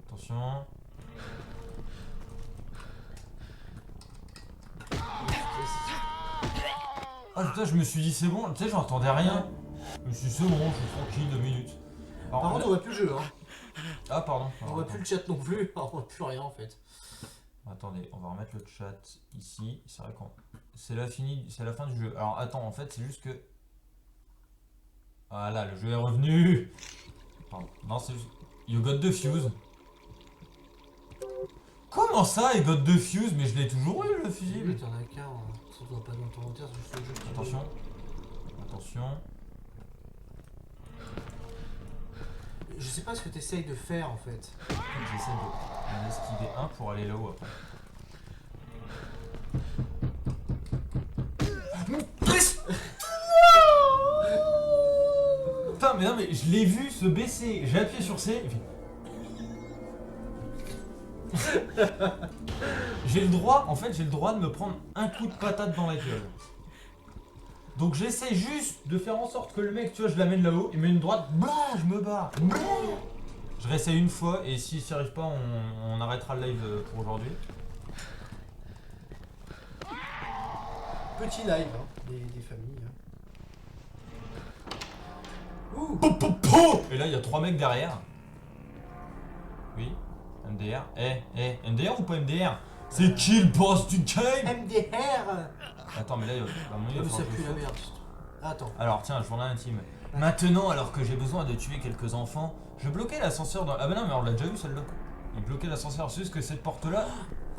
Attention. Ah putain, je me suis dit c'est bon, tu sais j'entendais rien. Je me suis dit c'est bon, je suis tranquille 2 minutes. Alors, par contre on voit plus le jeu hein. Ah pardon. On voit plus le chat non plus, on voit plus rien en fait. Attendez, on va remettre le chat ici. C'est vrai qu'on. C'est la fin du jeu. Alors attends, en fait c'est juste que. Voilà, le jeu est revenu. Pardon. Non, c'est juste. You got the fuse. Comment ça, you got the fuse? Mais je l'ai toujours eu le fusible. Oui, t'en as qu'un, ça doit pas dans ton inventaire, c'est juste le jeu. Attention. Attention. Je sais pas ce que t'essayes de faire en fait. J'essaie d'en esquiver un pour aller là-haut après. Putain, mais non, mais je l'ai vu se baisser. J'ai appuyé sur C. J'ai le droit, en fait, j'ai le droit de me prendre un coup de patate dans la gueule. Donc j'essaie juste de faire en sorte que le mec, tu vois, je l'amène là-haut, il met une droite, blah, je me barre. Blah. Je réessaye une fois et s'il s'y arrive pas, on arrêtera le live pour aujourd'hui. Petit live, hein, des familles. Ouh. Po, po, po. Et là, il y a 3 mecs derrière. Oui, MDR. MDR ou pas MDR? C'est qui le boss du game? MDR. Attends, mais là, il va mais ça pue la merde. Attends. Alors, tiens, journal intime. Maintenant, alors que j'ai besoin de tuer quelques enfants, je bloquais l'ascenseur dans... Ah bah non, mais on l'a déjà vu celle-là. Il bloquait l'ascenseur, c'est juste que cette porte-là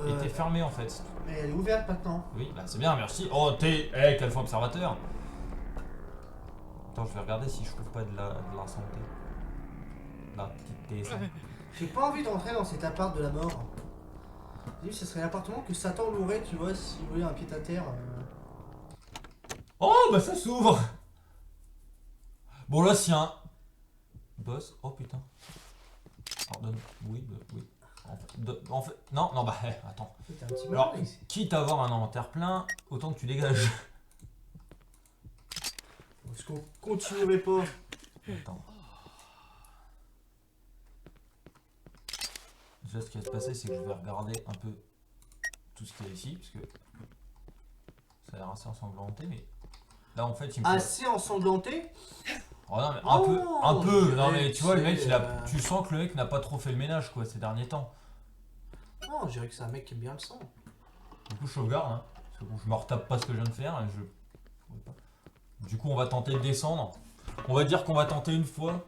était fermée en fait. Mais elle est ouverte maintenant. Oui, bah c'est bien, merci. Oh, t'es... Eh, quel fois observateur. Attends, je vais regarder si je trouve pas de la santé. La petite TS. J'ai pas envie d'entrer dans cet appart de la mort. J'ai dit, ce serait l'appartement que Satan louerait, tu vois, s'il voulait un pied-à-terre. Oh, bah ça s'ouvre. Bon, là, s'il y a un... Boss. Oh, putain. Pardonne. Oui, oui. En fait... Non, bah, attends. Un petit alors, quitte à avoir un inventaire plein, autant que tu dégages. Est-ce qu'on continuerait pas? Attends. Déjà, ce qui va se passer, c'est que je vais regarder un peu tout ce qu'il y a ici, parce que ça a l'air assez ensanglanté, mais là, en fait, il me faut... Assez ensanglanté? Oh non, mais un peu. Non, mais tu vois, le mec, tu sens que le mec n'a pas trop fait le ménage, quoi, ces derniers temps. Non, je dirais que c'est un mec qui aime bien le sang. Du coup, je sauvegarde, hein, parce que bon, je me retape pas ce que je viens de faire, et du coup, on va tenter de descendre. On va dire qu'on va tenter une fois.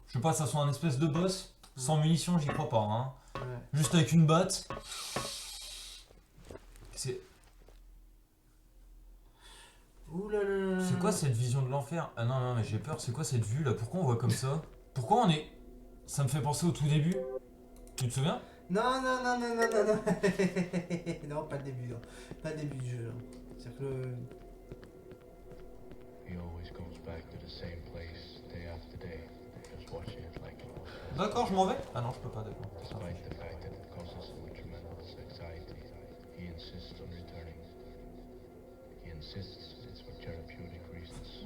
Je sais pas, ça soit un espèce de boss. Sans munitions, j'y crois pas, hein. Ouais. Juste avec une batte. C'est... Oulala. C'est quoi cette vision de l'enfer? Ah non, mais j'ai peur, c'est quoi cette vue là? Pourquoi on voit comme ça? Pourquoi on est... Ça me fait penser au tout début. Tu te souviens? Non. Non, pas le début, non. Pas le début du jeu, là. C'est-à-dire que le... D'accord, je m'en vais? Ah non, je peux pas, d'accord.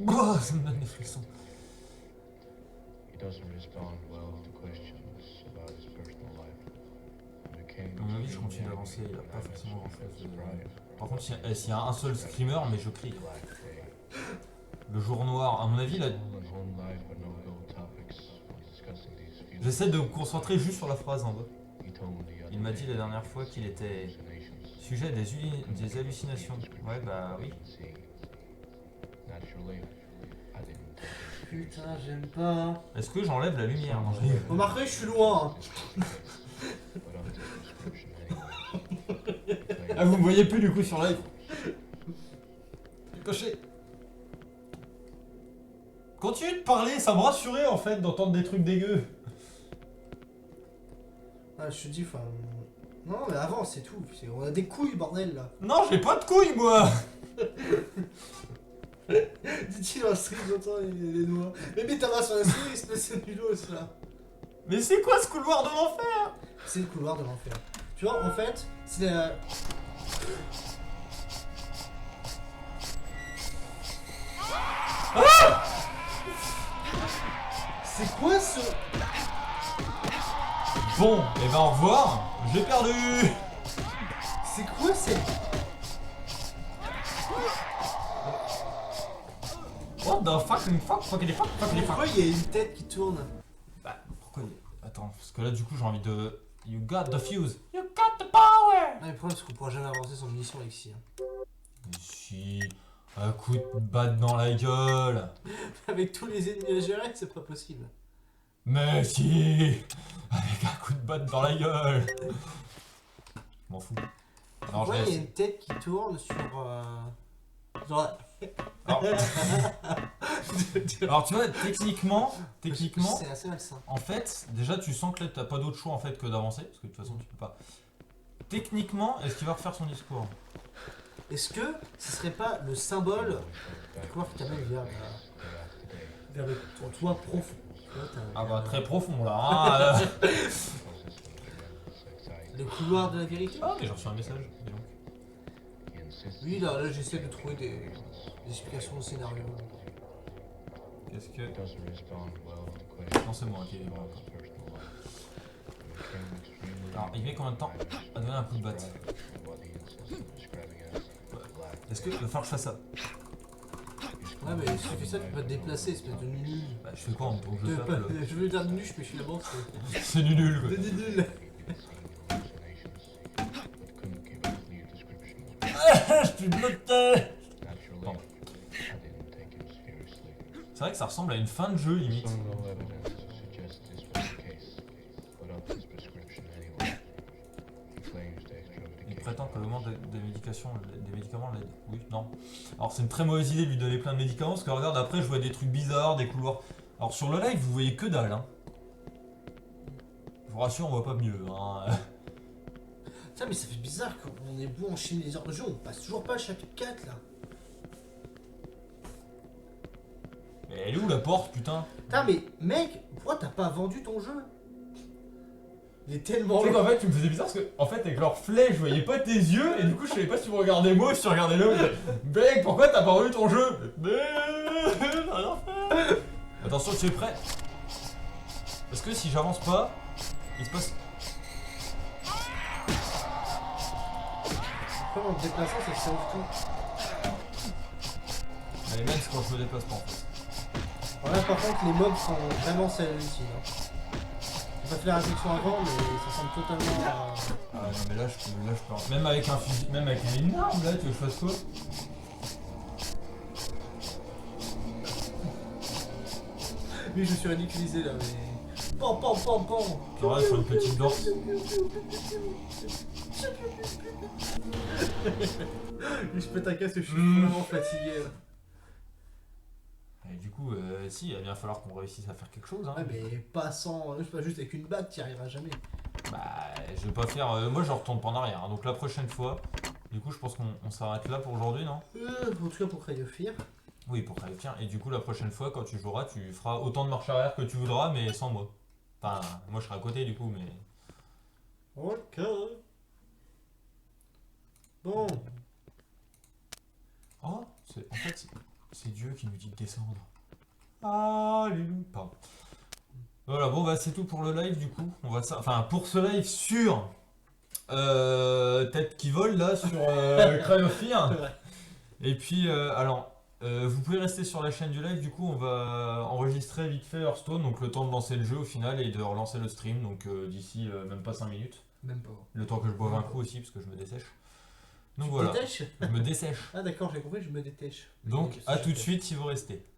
Oh, ça me donne des frissons. À mon avis, je continue d'avancer, il n'y a pas forcément grand chose. Par contre, s'il y a un seul screamer, mais je crie. Le jour noir, à mon avis, là. J'essaie de me concentrer juste sur la phrase en bas. Il m'a dit la dernière fois qu'il était sujet à des hallucinations. Ouais, bah oui. Putain, j'aime pas. Est-ce que j'enlève la lumière? Remarquez, je suis loin. Ah, vous me voyez plus du coup sur live. Coché. Continue de parler, ça me rassurait en fait d'entendre des trucs dégueux. Ah, je te dis, enfin... Non, mais avant, c'est tout. On a des couilles, bordel, là. Non, j'ai pas de couilles, moi. Dit-il en stream, j'entends les doigts. Mais mets ta main sur la souris, espèce de nulos, là. Mais c'est quoi ce couloir de l'enfer? C'est le couloir de l'enfer. Tu vois, en fait, c'est la... Ah! C'est quoi ce... Bon, et ben au revoir, j'ai perdu. C'est quoi cette... What the fucking fuck, fuckity fuck, fuckity fuck. Pourquoi il y a une tête qui tourne? Bah, pourquoi attends, parce que là du coup j'ai envie de... You got the fuse. You got the power. Non, mais le problème c'est qu'on pourra jamais avancer sans munitions avec ici. Hein. Mais si... Un coup de batte dans la gueule. Avec tous les ennemis à gérer, c'est pas possible. Mais si. Avec un coup de batte dans la gueule. Je m'en fous. Non, pourquoi il y a une tête qui tourne sur... Genre... Alors tu vois, techniquement, c'est assez malsain. En fait, déjà tu sens que là t'as pas d'autre choix en fait que d'avancer, parce que de toute façon tu peux pas. Techniquement, est-ce qu'il va refaire son discours? Est-ce que ce serait pas le symbole du couloir qui t'amène vers le toit profond? Ah bah très profond là, hein. Le couloir de la vérité? Ah mais j'ai reçu un message, dis donc. Oui, là j'essaie de trouver des explications au scénario. Qu'est-ce que... Non, c'est moi qui est libre. Alors, il met combien de temps à donner un coup de batte? Est-ce que il va falloir que je fasse ça? Ouais, mais si tu fais ça, tu peux pas te déplacer, espèce de nul. Bah, je fais quoi en tant que je tape là? Je veux dire nul, mais finalement c'est du nul quoi. C'est du nul. Je suis bloqué. Bon. C'est vrai que ça ressemble à une fin de jeu limite. Il prétend que l'augment des médicaments l'aide. Oui, non. Alors c'est une très mauvaise idée de lui donner plein de médicaments parce que regarde après je vois des trucs bizarres, des couloirs. Alors sur le live vous voyez que dalle hein. Je vous rassure on voit pas mieux hein. Putain mais ça fait bizarre qu'on est beau enchaîner les heures de jeu, on passe toujours pas le chapitre 4 là. Mais elle est où la porte putain? Putain mais mec, pourquoi t'as pas vendu ton jeu? Il est tellement Tu sais qu'en fait tu me faisais bizarre parce que en fait avec leur flèche je voyais pas tes yeux et du coup je savais pas si tu me regardais moi ou si tu regardais l'autre. Mec pourquoi t'as pas vendu ton jeu? Attention tu es prêt? Parce que si j'avance pas, il se passe... Comme en te déplaçant ça se sauve tout. Mais même c'est quand je me déplace pas en fait. Alors là par contre les mobs sont vraiment celles utiles. Hein. J'ai pas fait la réflexion avant mais ça semble totalement à... Ah non mais là je peux... Même avec un fusil, même avec une arme là tu veux que je fasse quoi? Oui je suis ridiculisé là mais... Pan pan pan pan. Genre là sur une petite danse. Je pète un casque, je suis vraiment fatigué. Là. Et du coup, si, il va bien falloir qu'on réussisse à faire quelque chose. Hein. Ouais, mais pas sans. Pas juste avec une batte, t'y arriveras jamais. Bah, je vais pas faire. Moi, je retourne pas en arrière. Hein. Donc, la prochaine fois, du coup, je pense qu'on s'arrête là pour aujourd'hui, non? En tout cas, pour Cry of Fear. Oui, pour Cry of Fear. Et du coup, la prochaine fois, quand tu joueras, tu feras autant de marche arrière que tu voudras, mais sans moi. Enfin, moi, je serai à côté, du coup, mais. Ok. Bon. Oh, en fait, c'est Dieu qui nous dit de descendre. Alléluia. Pardon. Voilà, bon, bah, c'est tout pour le live, du coup. On va ça. Enfin, pour ce live sur. Tête qui vole, là, sur Cry of Fear. Et puis, alors. Vous pouvez rester sur la chaîne du live, du coup on va enregistrer vite fait Hearthstone, donc le temps de lancer le jeu au final et de relancer le stream, donc d'ici même pas 5 minutes. Même pas. Le temps que je boive un coup aussi parce que je me dessèche. Donc tu voilà. Détèches Je me dessèche. Ah d'accord, j'ai compris, je me détèche. Donc à tout de suite si vous restez.